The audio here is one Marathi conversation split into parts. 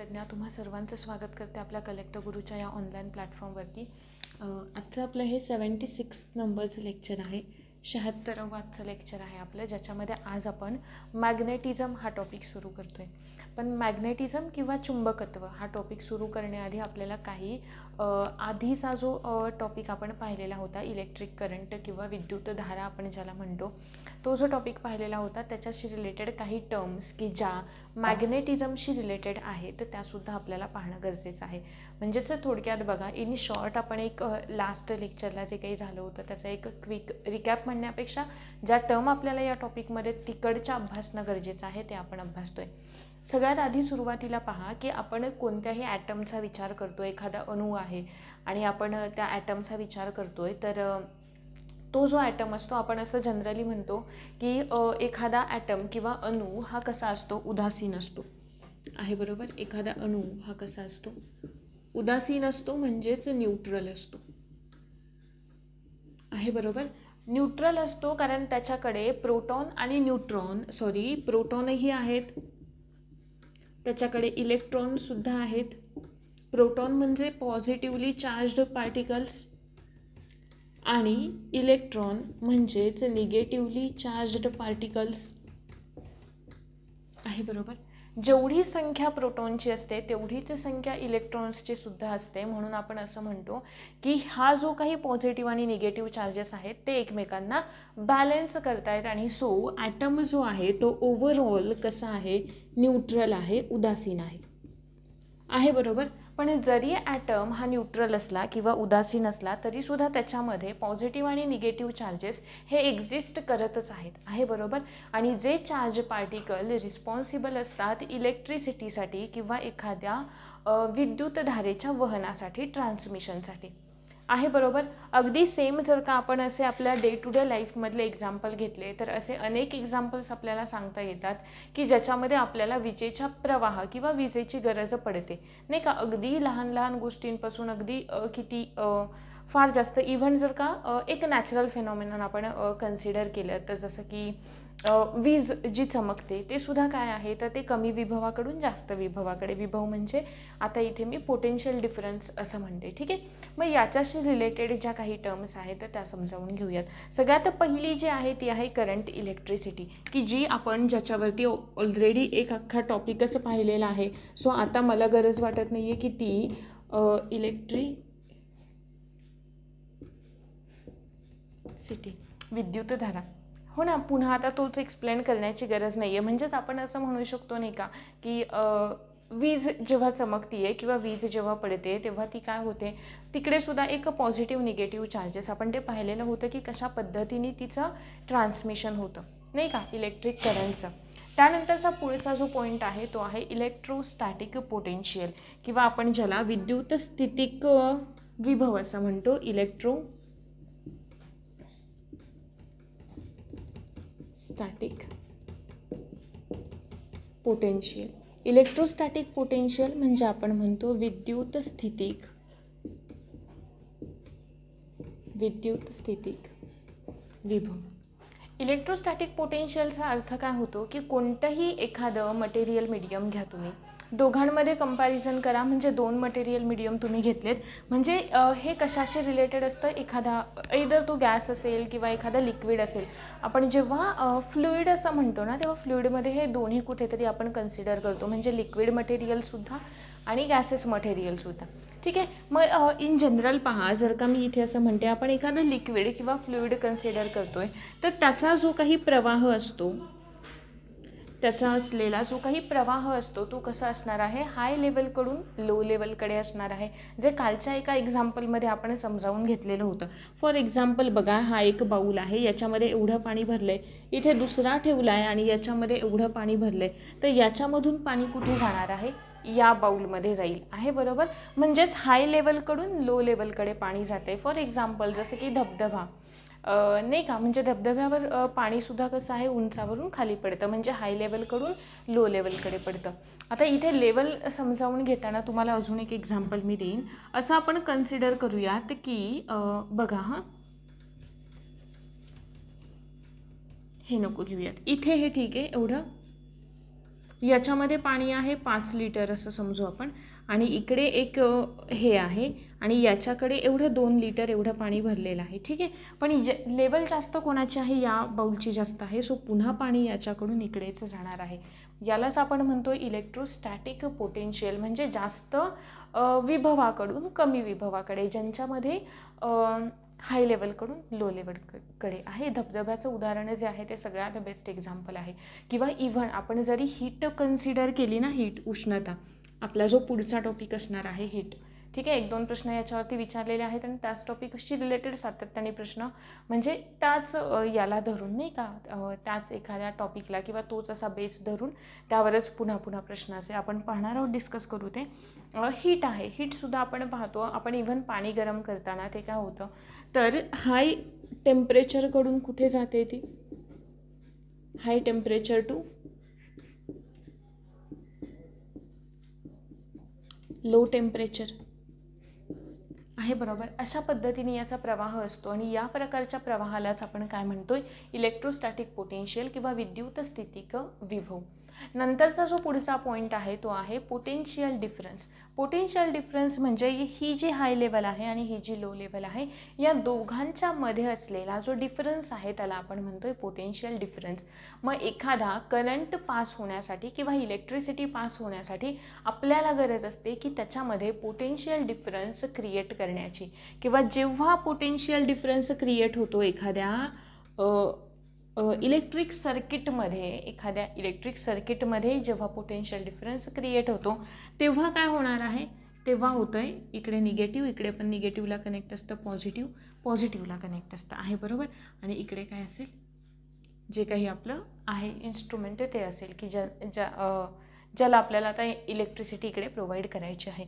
प्रज्ञा तुम्हा सर्वांचं स्वागत करते आपल्या कलेक्टर गुरुच्या या ऑनलाईन प्लॅटफॉर्मवरती। आजचं आपलं हे 76 नंबरचं लेक्चर आहे, 76वाचं लेक्चर आहे आपलं, ज्याच्यामध्ये आज आपण मॅग्नेटिझम हा टॉपिक सुरू करतो आहे। पण मॅग्नेटिझम किंवा चुंबकत्व हा टॉपिक सुरू करण्याआधी आपल्याला काही आधीचा जो टॉपिक आपण पाहिलेला होता, इलेक्ट्रिक करंट किंवा विद्युतधारा आपण ज्याला म्हणतो, तो जो टॉपिक पाहिलेला होता त्याच्याशी रिलेटेड काही टर्म्स की ज्या मॅग्नेटिझमशी रिलेटेड आहेत तर त्यासुद्धा आपल्याला पाहणं गरजेचं आहे। म्हणजेच थोडक्यात बघा, इन शॉर्ट आपण एक लास्ट लेक्चरला जे काही झालं होतं त्याचा एक क्विक रिकॅप म्हणण्यापेक्षा ज्या टर्म आपल्याला या टॉपिकमध्ये तिकडच्या अभ्यासणं गरजेचं आहे ते आपण अभ्यासतोय। सगळ्यात आधी सुरुवातीला पहा की आपण कोणत्याही ॲटमचा विचार करतो, एखादा अणू आहे आणि आपण त्या ॲटमचा विचार करतोय, तर तो जो ॲटम असतो आपण असं जनरली म्हणतो की एखादा ॲटम किंवा अणू हा कसा असतो, उदासीन असतो आहे, बरोबर। एखादा अणू हा कसा असतो, उदासीन असतो, म्हणजेच न्यूट्रल असतो आहे, बरोबर। न्यूट्रल असतो कारण त्याच्याकडे प्रोटॉन आणि प्रोटॉनही आहेत, त्याच्याकडे इलेक्ट्रॉन सुद्धा आहेत। प्रोटॉन म्हणजे पॉझिटिव्हली चार्ज्ड पार्टिकल्स आणि इलेक्ट्रॉन म्हणजेच निगेटिव्हली चार्ज्ड पार्टिकल्स आहे, बरोबर। जेवढी संख्या प्रोटॉनची असते तेवढीच संख्या इलेक्ट्रॉन्सची सुद्धा असते, म्हणून आपण असं म्हणतो की हा जो काही पॉझिटिव्ह आणि निगेटिव्ह चार्जेस आहेत ते एकमेकांना बॅलन्स करतायत आणि सो ॲटम जो आहे तो ओव्हरऑल कसा आहे, न्यूट्रल आहे, उदासीन आहे, बरोबर। पण जरी ॲटम हा न्यूट्रल असला किंवा उदासीन असला तरी सुद्धा त्याच्यामध्ये पॉझिटिव्ह आणि निगेटिव्ह चार्जेस हे एक्झिस्ट करतच आहेत आहे, बरोबर। आणि जे चार्ज पार्टिकल रिस्पॉन्सिबल असतात इलेक्ट्रिसिटीसाठी किंवा एखाद्या विद्युतधारेच्या वहनासाठी, ट्रान्समिशनसाठी आहे, बरोबर। अगदी सेम जर का आपण असे आपल्या डे टू डे लाईफमधले एक्झाम्पल घेतले तर असे अनेक एक्झाम्पल्स आपल्याला सांगता येतात की ज्याच्यामध्ये आपल्याला विजेचा प्रवाह किंवा विजेची गरज पडते, नाही का। अगदी लहान लहान गोष्टींपासून अगदी किती फार जास्त, इव्हन जर का एक नॅचरल फेनॉमिनन आपण कन्सिडर केलं तर जसं की वीज जी चमकते ते सुद्धा काय आहे तर ते कमी विभवाकडून जास्त विभवाकडे, विभव म्हणजे आता इथे मी पोटेन्शियल डिफरन्स असं म्हणते, ठीक आहे। मग याच्याशी रिलेटेड ज्या काही टर्म्स आहेत तर त्या समजावून घेऊयात। सगळ्यात पहिली जी आहे ती आहे करंट इलेक्ट्रिसिटी, की जी आपण ज्याच्यावरती ऑलरेडी एक अख्खा टॉपिकच पाहिलेला आहे। सो आता मला गरज वाटत नाही आहे की ती इलेक्ट्रिसिटी विद्युतधारा, हो ना, पुन्हा आता तोच एक्सप्लेन करण्याची गरज नाही आहे। म्हणजेच आपण असं म्हणू शकतो नाही का की वीज जेव्हा चमकतीये किंवा वीज जेव्हा पडते तेव्हा ती काय होते, तिकडे सुद्धा एक पॉझिटिव्ह निगेटिव्ह चार्जेस आपण ते पाहिलेलं होतं की कशा पद्धतीने तिचं ट्रान्समिशन होतं, नाही का, इलेक्ट्रिक करंटचं। त्यानंतरचा पुढचा जो पॉईंट आहे तो आहे इलेक्ट्रोस्टॅटिक पोटेन्शियल किंवा आपण ज्याला विद्युत स्थितिक विभव असं म्हणतो, इलेक्ट्रोस्टॅटिक पोटेन्शियल। इलेक्ट्रोस्टॅटिक पोटेन्शियल म्हणजे आपण म्हणतो विद्युत स्थितिक विभव। इलेक्ट्रोस्टॅटिक पोटेन्शियलचा अर्थ काय होतो की कोणतंही एखादं मटेरियल मीडियम घ्या तुम्ही, दोघांमध्ये कंपॅरिझन करा, म्हणजे दोन मटेरियल मीडियम तुम्ही घेतलेत म्हणजे हे कशाशी रिलेटेड असतं, एखादा इधर तो गॅस असेल किंवा एखादा लिक्विड असेल। आपण जेव्हा फ्लुइड असं म्हणतो ना तेव्हा फ्लुइडमध्ये हे दोन्ही कुठेतरी आपण कन्सिडर करतो, म्हणजे लिक्विड मटेरियलसुद्धा आणि गॅसेस मटेरियलसुद्धा, ठीक आहे। मग इन जनरल पहा, जर का मी इथे असं म्हणते आपण एखादं लिक्विड किंवा फ्लुइड कन्सिडर करतोय तर त्याचा जो काही प्रवाह असतो, त्याचा असलेला जो काही प्रवाह असतो तो कसा असणार आहे, हाय लेवलकडून लो लेवलकडे असणार आहे, जे कालच्या एका एक्झाम्पलमध्ये आपण समजावून घेतलेलं होतं। फॉर एक्झाम्पल बघा, हा एक बाऊल आहे, याच्यामध्ये एवढं पाणी भरलं आहे, इथे दुसरा ठेवला आहे आणि याच्यामध्ये एवढं पाणी भरलं आहे, तर याच्यामधून पाणी कुठे जाणार आहे, या बाऊलमध्ये जाईल आहे, बरोबर। म्हणजेच हाय लेवलकडून लो लेवलकडे पाणी जाते। फॉर एक्झाम्पल जसं की धबधबा, नाही का, म्हणजे धबधब्यावर पाणीसुद्धा कसं आहे, उंचावरून खाली पडतं, म्हणजे हाय लेवलकडून लो लेवलकडे पडतं। आता इथे लेवल समजावून घेताना तुम्हाला अजून एक एक्झाम्पल मी देईन। असं आपण कन्सिडर करूयात की बघा, हां, हे नको घेऊयात, इथे हे ठीक आहे, एवढं याच्यामध्ये पाणी आहे 5 लिटर असं समजू आपण, आणि इकडे एक हे आहे, आणि याच्याकडे एवढं 2 लिटर एवढं पाणी भरलेलं आहे. ठीक आहे, पण लेवल जास्त कोणाची आहे, या बाउलची जास्त आहे, सो पुन्हा पाणी याच्याकडून इकडेच जाणार आहे. यालाच आपण म्हणतो इलेक्ट्रोस्टॅटिक पोटेन्शियल, म्हणजे जास्त विभवाकडून कमी विभवाकडे, ज्यांच्यामध्ये हाय लेवलकडून लो लेवलकडे आहे. धबधब्याचं उदाहरण जे आहे ते सगळ्यात बेस्ट एक्झाम्पल आहे. किंवा इव्हन आपण जरी हीट कन्सिडर केली ना, हीट उष्णता, आपला जो पुढचा टॉपिक असणार आहे हीट. ठीक आहे, 1-2 प्रश्न याच्यावरती विचारलेले आहेत आणि त्याच टॉपिकशी रिलेटेड सातत्याने प्रश्न, म्हणजे त्याच याला धरून नाही का, त्याच एखाद्या टॉपिकला किंवा तोच असा बेस धरून त्यावरच पुन्हा पुन्हा प्रश्न असे आपण पाहणार आहोत, डिस्कस करू. ते हीट आहे. हीटसुद्धा आपण पाहतो, आपण इव्हन पाणी गरम करताना ते काय होतं, तर हाय टेम्परेचरकडून कुठे जाते ती, high temperature to low temperature आहे, बरोबर. अशा पद्धतीने याचा प्रवाह असतो, आणि या प्रकारच्या प्रवाहालाच आपण काय म्हणतोय, इलेक्ट्रोस्टॅटिक पोटेन्शियल किंवा विद्युत स्थितिक विभव. नंतरचा जो पुढचा पॉईंट आहे तो आहे पोटेन्शियल डिफरन्स. पोटेन्शियल डिफरन्स म्हणजे ही जी हाय लेवल आहे आणि ही जी लो लेवल आहे, या दोघांच्या मध्ये असलेला जो डिफरन्स आहे त्याला आपण म्हणतोय पोटेन्शियल डिफरन्स. मग एखादा करंट पास होण्यासाठी किंवा इलेक्ट्रिसिटी पास होण्यासाठी आपल्याला गरज असते की त्याच्यामध्ये पोटेन्शियल डिफरन्स क्रिएट करण्याची, किंवा जेव्हा पोटेन्शियल डिफरन्स क्रिएट होतो एखाद्या इलेक्ट्रिक सर्किटमध्ये जेव्हा पोटेन्शियल डिफरन्स क्रिएट होतो तेव्हा काय होणार आहे, तेव्हा होतं आहे इकडे निगेटिव्ह, इकडे पण निगेटिव्हला कनेक्ट असतं, पॉझिटिव्हला कनेक्ट असतं आहे, बरोबर. आणि इकडे काय असेल, जे काही आपलं आहे इन्स्ट्रुमेंट ते असेल की ज्याला आपल्याला आता इलेक्ट्रिसिटी इकडे प्रोव्हाइड करायची आहे,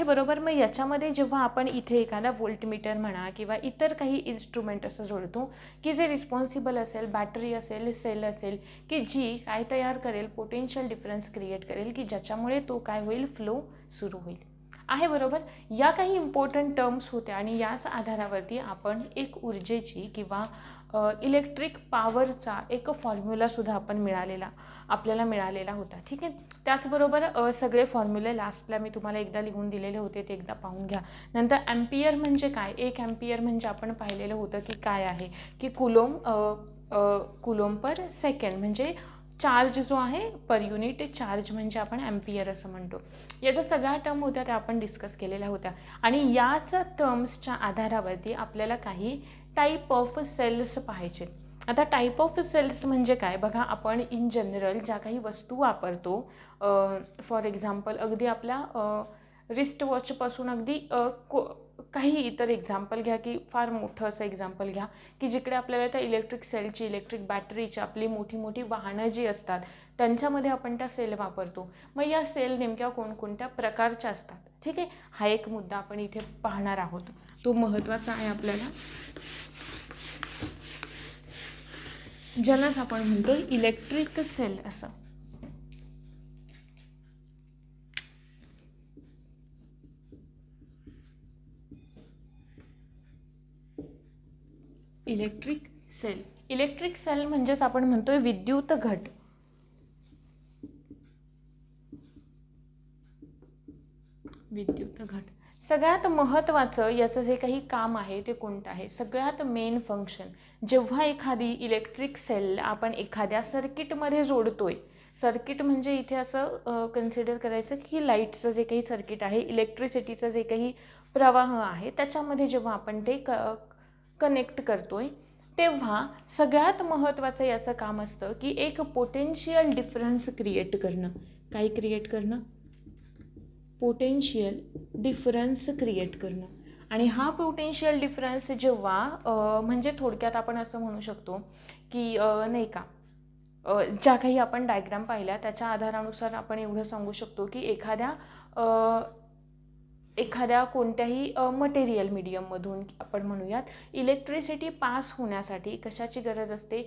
बरोबर. मग याच्यामध्ये जेव्हा आपण इथे एखादा व्होल्टमीटर म्हणा किंवा इतर काही इन्स्ट्रुमेंट असं जोडतो की जे रिस्पॉन्सिबल असेल, बॅटरी असेल, सेल असेल, की जी काय तयार करेल, पोटेन्शियल डिफरन्स क्रिएट करेल, की ज्याच्यामुळे तो काय होईल, फ्लो सुरू होईल आहे, बरोबर. या काही इम्पॉर्टंट टर्म्स होत्या, आणि याच आधारावरती आपण एक ऊर्जेची किंवा इलेक्ट्रिक पॉवरचा एक फॉर्म्युलासुद्धा आपल्याला मिळालेला होता. ठीक आहे, त्याचबरोबर सगळे फॉर्म्युले लास्टला मी तुम्हाला एकदा लिहून दिलेले होते, ते एकदा पाहून घ्या. नंतर ॲम्पियर म्हणजे काय, 1 ॲम्पियर म्हणजे आपण पाहिलेलं होतं की काय आहे, की कुलोम पर सेकंड, म्हणजे चार्ज जो आहे पर युनिट चार्ज म्हणजे आपण ॲम्पियर असं म्हणतो. याच्या सगळ्या टर्म होत्या त्या आपण डिस्कस केलेल्या होत्या, आणि याच टर्म्सच्या आधारावरती आपल्याला काही टाईप ऑफ सेल्स पाहायचे. आता टाईप ऑफ सेल्स म्हणजे काय बघा, आपण इन जनरल ज्या काही वस्तू वापरतो, फॉर एक्झाम्पल अगदी आपल्या रिस्ट वॉचपासून अगदी काही इतर एक्झाम्पल घ्या, की फार मोठं असं एक्झाम्पल घ्या की जिकडे आपल्याला त्या इलेक्ट्रिक सेलची, इलेक्ट्रिक बॅटरीची, आपली मोठी मोठी वाहनं जी असतात त्यांच्यामध्ये आपण त्या सेल वापरतो. मग या सेल नेमक्या कोणकोणत्या प्रकारच्या असतात, ठीक आहे, हा एक मुद्दा आपण इथे पाहणार आहोत, तो महत्त्वाचा आहे आपल्याला, ज्यालाच आपण म्हणतो इलेक्ट्रिक सेल असं. इलेक्ट्रिक सेल म्हणजेच आपण म्हणतोय विद्युत घट. सगळ्यात महत्त्वाचं याचं जे काही काम आहे ते कोणतं आहे, सगळ्यात मेन फंक्शन, जेव्हा एखादी इलेक्ट्रिक सेल आपण एखाद्या सर्किटमध्ये जोडतोय, सर्किट म्हणजे इथे असं कन्सिडर करायचं की लाईटचं जे काही सर्किट आहे, इलेक्ट्रिसिटीचं जे काही प्रवाह आहे त्याच्यामध्ये जेव्हा आपण ते कनेक्ट करतोय, तेव्हा सगळ्यात महत्त्वाचं याचं काम असतं की एक पोटेन्शियल डिफरन्स क्रिएट करणं. काय क्रिएट करणं, पोटेन्शियल डिफरन्स क्रिएट करणं. आणि हा पोटेन्शियल डिफरन्स जेव्हा म्हणजे थोडक्यात आपण असं म्हणू शकतो की नाही का, ज्या काही आपण डायग्राम पाहिल्या त्याच्या आधारानुसार आपण एवढं सांगू शकतो की एखाद्या एखाद्या कोणत्याही मटेरियल मीडियममधून आपण म्हणूयात इलेक्ट्रिसिटी पास होण्यासाठी कशाची गरज असते,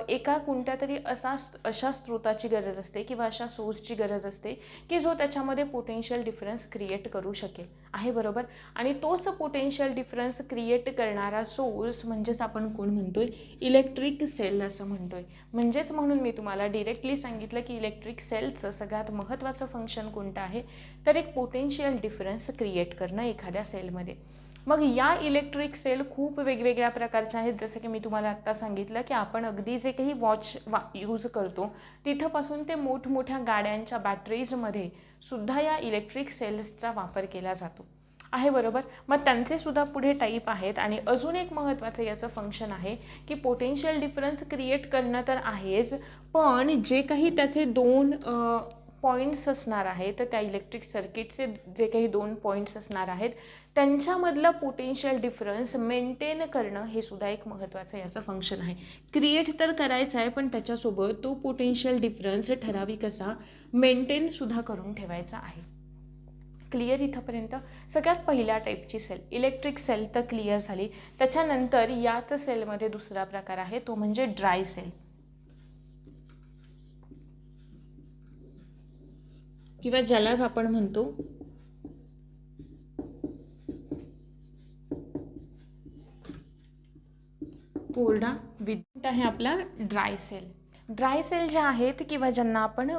एका कोणत्या तरी अशा स्रोताची गरज असते किंवा अशा सोर्सची गरज असते की जो त्याच्यामध्ये पोटेन्शियल डिफरन्स क्रिएट करू शकेल, आहे बरोबर. आणि तोच पोटेन्शियल डिफरन्स क्रिएट करणारा सोर्स म्हणजेच आपण कोण म्हणतोय, इलेक्ट्रिक सेल असं म्हणतोय. म्हणजेच म्हणून मी तुम्हाला डिरेक्टली सांगितलं की इलेक्ट्रिक सेलचं सगळ्यात महत्त्वाचं फंक्शन कोणतं आहे, तर एक पोटेन्शियल डिफरन्स क्रिएट करणं एखाद्या सेलमध्ये. मग या इलेक्ट्रिक सेल खूप वेगवेगळ्या प्रकारच्या आहेत. जसं की मी तुम्हाला आत्ता सांगितलं की आपण अगदी जे काही वॉच यूज करतो तिथंपासून ते मोठमोठ्या गाड्यांच्या बॅटरीजमध्ये सुद्धा या इलेक्ट्रिक सेल्सचा वापर केला जातो, आहे बरोबर. मग त्यांचे सुद्धा पुढे टाईप आहेत. आणि अजून एक महत्त्वाचं याचं फंक्शन आहे की पोटेन्शियल डिफरन्स क्रिएट करणं तर आहेच, पण जे काही त्याचे दोन पॉईंट्स असणार आहेत, तर त्या इलेक्ट्रिक सर्किटचे जे काही दोन पॉईंट्स असणार आहेत त्यांच्यामधलं पोटेन्शियल डिफरन्स मेंटेन करणं हे सुद्धा एक महत्त्वाचं याचं फंक्शन आहे. क्रिएट तर करायचं आहे, पण त्याच्यासोबत तो पोटेन्शियल डिफरन्स ठराविक असा मेंटेनसुद्धा करून ठेवायचा आहे. क्लिअर इथंपर्यंत. सगळ्यात पहिल्या टाईपची सेल इलेक्ट्रिक सेल तर क्लिअर झाली. त्याच्यानंतर याच सेलमध्ये दुसरा प्रकार आहे, तो म्हणजे ड्राय सेल किंवा ज्यालाच आपण म्हणतो कोरडा विद्युत आहे आपला ड्राय सेल. ड्राय सेल ज्या आहेत किंवा ज्यांना आपण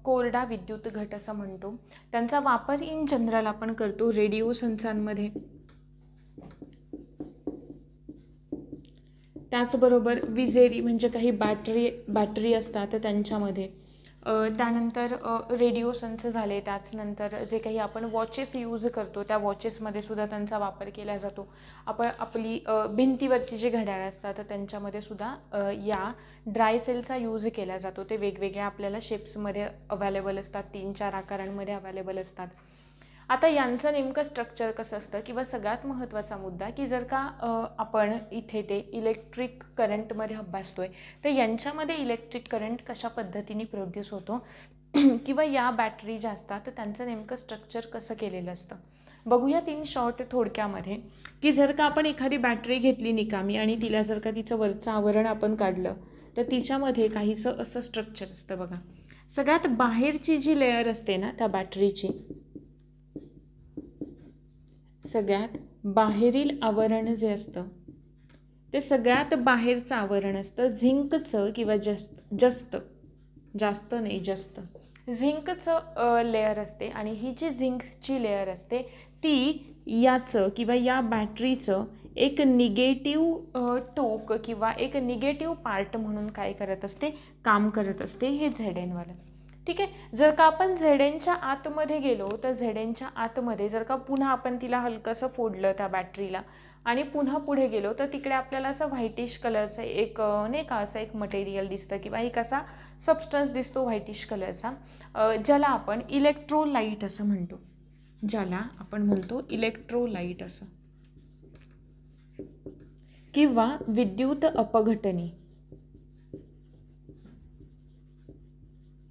कोरडा विद्युत घट असं म्हणतो, त्यांचा वापर इन जनरल आपण करतो रेडिओ संचांमध्ये, त्याचबरोबर विजेरी म्हणजे काही बॅटरी असतात त्यांच्यामध्ये, त्यानंतर रेडिओ संच झाले, त्याचनंतर जे काही आपण वॉचेस यूज करतो त्या वॉचेसमध्ये सुद्धा त्यांचा वापर केला जातो. आपण आपली भिंतीवरची जी घड्याळं असतात त्यांच्यामध्ये सुद्धा या ड्राय सेलचा यूज केला जातो. ते वेगवेगळ्या आपल्याला शेप्समध्ये अवेलेबल असतात, 3-4 आकारांमध्ये अवेलेबल असतात. आता यांचं नेमकं स्ट्रक्चर कसं असतं किंवा सगळ्यात महत्त्वाचा मुद्दा की जर का आपण इथे ते इलेक्ट्रिक करंटमध्ये अभ्यासतोय तर यांच्यामध्ये इलेक्ट्रिक करंट कशा पद्धतीने प्रोड्यूस होतो किंवा या बॅटरी ज्या असतात तर त्यांचं नेमकं स्ट्रक्चर कसं केलेलं असतं बघूयात इन शॉर्ट थोडक्यामध्ये. की जर का आपण एखादी बॅटरी घेतली निकामी आणि तिला जर का तिचं वरचं आवरण आपण काढलं तर तिच्यामध्ये काहीसं असं स्ट्रक्चर असतं बघा. सगळ्यात बाहेरची जी लेयर असते ना त्या बॅटरीची, सगळ्यात बाहेरील आवरण जे असतं ते सगळ्यात बाहेरचं आवरण असतं झिंकचं किंवा जास्त झिंकचं लेयर असते. आणि ही जी झिंकची लेयर असते ती याचं किंवा या बॅटरीचं एक निगेटिव्ह टोक किंवा एक निगेटिव्ह पार्ट म्हणून काय करत असते, काम करत असते हे ZN वालं. ठीक आहे. जर का आपण ZNच्या आतमध्ये गेलो तर ZNच्या आतमध्ये जर का पुन्हा आपण तिला हलकंसं फोडलं त्या बॅटरीला आणि पुन्हा पुढे गेलो तर तिकडे आपल्याला असं व्हाईटिश कलरचं एक नाही का असं एक मटेरियल दिसतं किंवा एक असा सबस्टन्स दिसतो व्हाईटिश कलरचा, ज्याला आपण इलेक्ट्रोलाइट असं म्हणतो, इलेक्ट्रोलाइट असं किंवा विद्युत अपघटनी.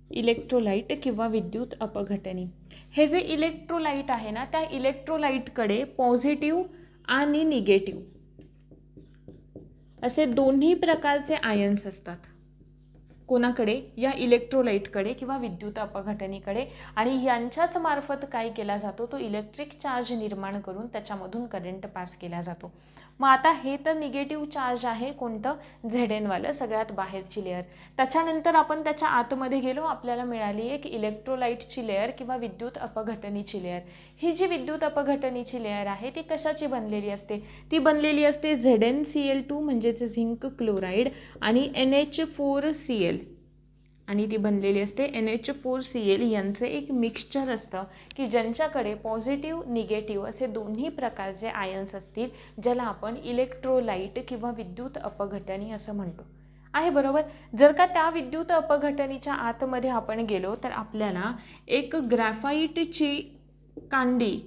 इलेक्ट्रोलाइट किंवा विद्युत अपघटनी हे जे इलेक्ट्रोलाइट आहे ना त्या इलेक्ट्रोलाइटकडे पॉझिटिव्ह आणि निगेटिव्ह असे दोन्ही प्रकारचे आयन्स असतात. कोणाकडे, या इलेक्ट्रोलाइटकडे किंवा विद्युत अपघटनीकडे. आणि यांच्याच मार्फत काय केला जातो, तो इलेक्ट्रिक चार्ज निर्माण करून त्याच्यामधून करंट पास केला जातो. मग आता हे तर निगेटिव्ह चार्ज आहे कोणतं, ZN वालं सगळ्यात बाहेरची लेअर. त्याच्यानंतर आपण त्याच्या आतमध्ये गेलो, आपल्याला मिळाली एक इलेक्ट्रोलाइटची लेअर किंवा विद्युत अपघटनीची लेअर. ही जी विद्युत अपघटनीची लेअर आहे ती कशाची बनलेली असते, ती बनलेली असते ZnCl2 म्हणजेच झिंक क्लोराईड आणि NH4Cl, आणि ती बनलेली असते NH4Cl यांचे एक मिक्सचर असतं की ज्यांच्याकडे पॉझिटिव्ह निगेटिव्ह असे दोन्ही प्रकारचे आयन्स असतील, ज्याला आपण इलेक्ट्रोलाइट किंवा विद्युत अपघटनी असं म्हणतो, आहे बरोबर. जर का त्या विद्युत अपघटनीच्या आतमध्ये आपण गेलो तर आपल्याला एक ग्रॅफाइटची कांडी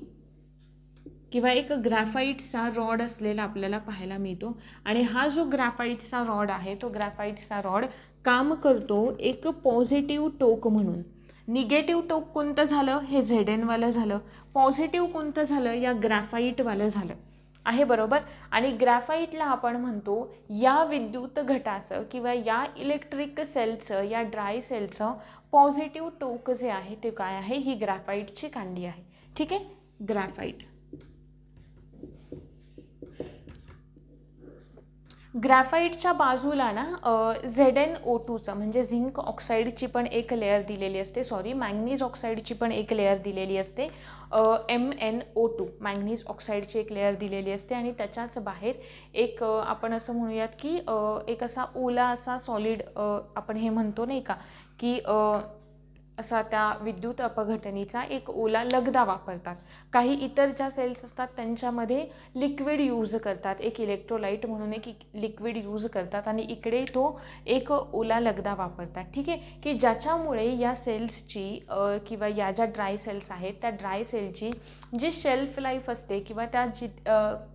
किंवा एक ग्रॅफाइटचा रॉड असलेला आपल्याला पाहायला मिळतो. आणि हा जो ग्रॅफाइटचा रॉड आहे तो ग्रॅफाइटचा रॉड काम करतो एक पॉझिटिव्ह टोक म्हणून. निगेटिव्ह टोक कोणतं झालं, हे Zn वालं झालं. पॉझिटिव्ह कोणतं झालं, या ग्रॅफाईटवालं झालं आहे बरोबर. आणि ग्रॅफाईटला आपण म्हणतो या विद्युत घटाचं किंवा या इलेक्ट्रिक सेलचं, या ड्राय सेलचं पॉझिटिव्ह टोक जे आहे ते काय आहे, ही ग्रॅफाईटची कांडी आहे. ठीक आहे, ग्रॅफाईट. ग्रॅफाईटच्या बाजूला ना ZnO2चं म्हणजे झिंक ऑक्साईडची पण एक लेअर दिलेली असते, मॅंगनीज ऑक्साईडची पण एक लेअर दिलेली असते, MnO2 मॅंगनीज ऑक्साईडची एक लेअर दिलेली असते. आणि त्याच्याच बाहेर एक आपण असं म्हणूयात की एक असा ओला असा सॉलिड आपण हे म्हणतो नाही का की असा त्या विद्युत अपघटनीचा एक ओला लगदा वापरतात. काही इतर ज्या सेल्स असतात त्यांच्यामध्ये लिक्विड यूज करतात, एक इलेक्ट्रोलाइट म्हणून एक लिक्विड यूज करतात आणि इकडे तो एक ओला लगदा वापरतात. ठीक आहे, की ज्याच्यामुळे या सेल्सची किंवा या ज्या ड्राय सेल्स आहेत त्या ड्राय सेलची जी शेल्फ लाईफ असते किंवा त्या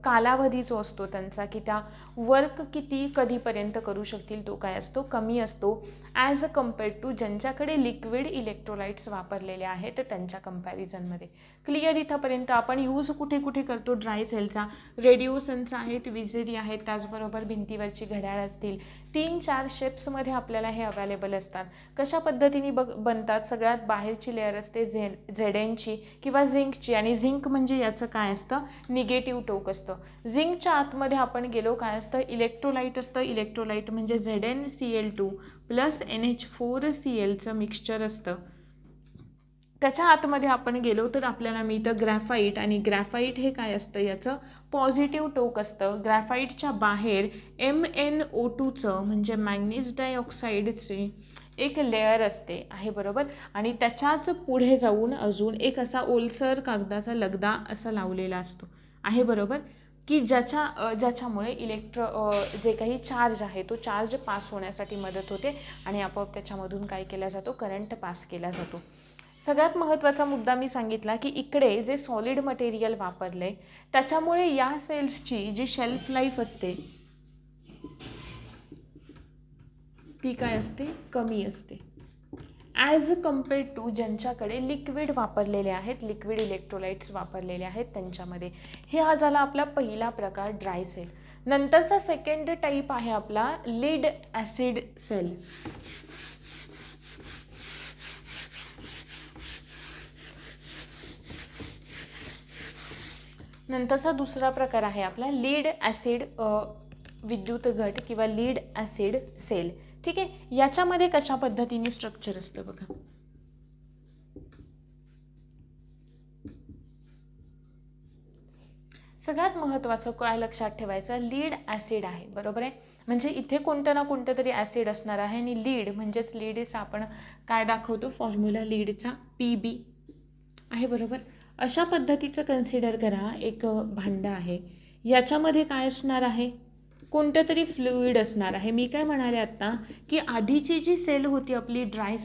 कालावधी जो असतो त्यांचा की त्या वर्क किती कधीपर्यंत करू शकतील तो काय असतो, कमी असतो ॲज कम्पेअर्ड टू ज्यांच्याकडे लिक्विड इलेक्ट्रोलाइट्स वापरलेले आहेत त्यांच्या कंपॅरिझनमध्ये. क्लिअर इथंपर्यंत. आपण यूज कुठे कुठे करतो ड्राय सेलचा, रेडिओ सन्स आहेत, विजेरी आहेत, त्याचबरोबर भिंतीवरची घड्याळ असतील, 3-4 शेप्समध्ये आपल्याला हे अवेलेबल असतात. कशा पद्धतीने बनतात, सगळ्यात बाहेरची लेअर असते Znची किंवा झिंकची, आणि झिंक म्हणजे याचं काय असतं, निगेटिव्ह टोक असतं. झिंकच्या आतमध्ये आपण गेलो काय असतं, इलेक्ट्रोलाइट असतं. इलेक्ट्रोलाइट म्हणजे ZnCl2 प्लस NH4Clचं मिक्सचर असतं. त्याच्या आतमध्ये आपण गेलो तर आपल्याला मिळतं ग्रॅफाईट, आणि ग्रॅफाईट हे काय असतं, याचं पॉझिटिव्ह टोक असतं. ग्रॅफाईटच्या बाहेर MnO2चं म्हणजे मॅंगनीज डायऑक्साईडची एक लेअर असते आहे बरोबर. आणि त्याच्याच पुढे जाऊन अजून एक असा ओलसर कागदाचा लगदा असा लावलेला असतो आहे बरोबर, की ज्याच्यामुळे जे काही चार्ज आहे तो चार्ज पास होण्यासाठी मदत होते आणि आपोआप त्याच्यामधून काय केला जातो, करंट पास केला जातो. सगळ्यात महत्त्वाचा मुद्दा मी सांगितला की इकडे जे सॉलिड मटेरियल वापरले त्याच्यामुळे या सेल्सची जी शेल्फ लाईफ असते ती काय असते, कमी असते ॲज कम्पेअर्ड टू ज्यांच्याकडे लिक्विड वापरलेले आहेत, लिक्विड इलेक्ट्रोलाइट्स वापरलेले आहेत त्यांच्यामध्ये. हे हा झाला आपला पहिला प्रकार ड्राय सेल. नंतरचा सेकंड टाईप आहे आपला लीड ॲसिड सेल. नंतरचा दुसरा प्रकार आहे आपला लीड ॲसिड विद्युत घट किंवा लीड ॲसिड सेल. ठीक आहे, याच्यामध्ये कशा पद्धतीने स्ट्रक्चर असतं बघा. सगळ्यात महत्त्वाचं काय लक्षात ठेवायचं, लीड ॲसिड आहे बरोबर आहे. म्हणजे इथे कोणतं ना कोणतं तरी ॲसिड असणार आहे आणि लीड म्हणजेच लीडचा आपण काय दाखवतो, फॉर्म्युला लीडचा PB आहे बरोबर. अशा पद्धतीचं कन्सिडर करा, एक भांडं आहे, याच्यामध्ये काय असणार आहे, कोणतं तरी फ्लुइड असणार आहे. मी काय म्हणाले आत्ता की आधीची जी सेल होती आपली ड्राय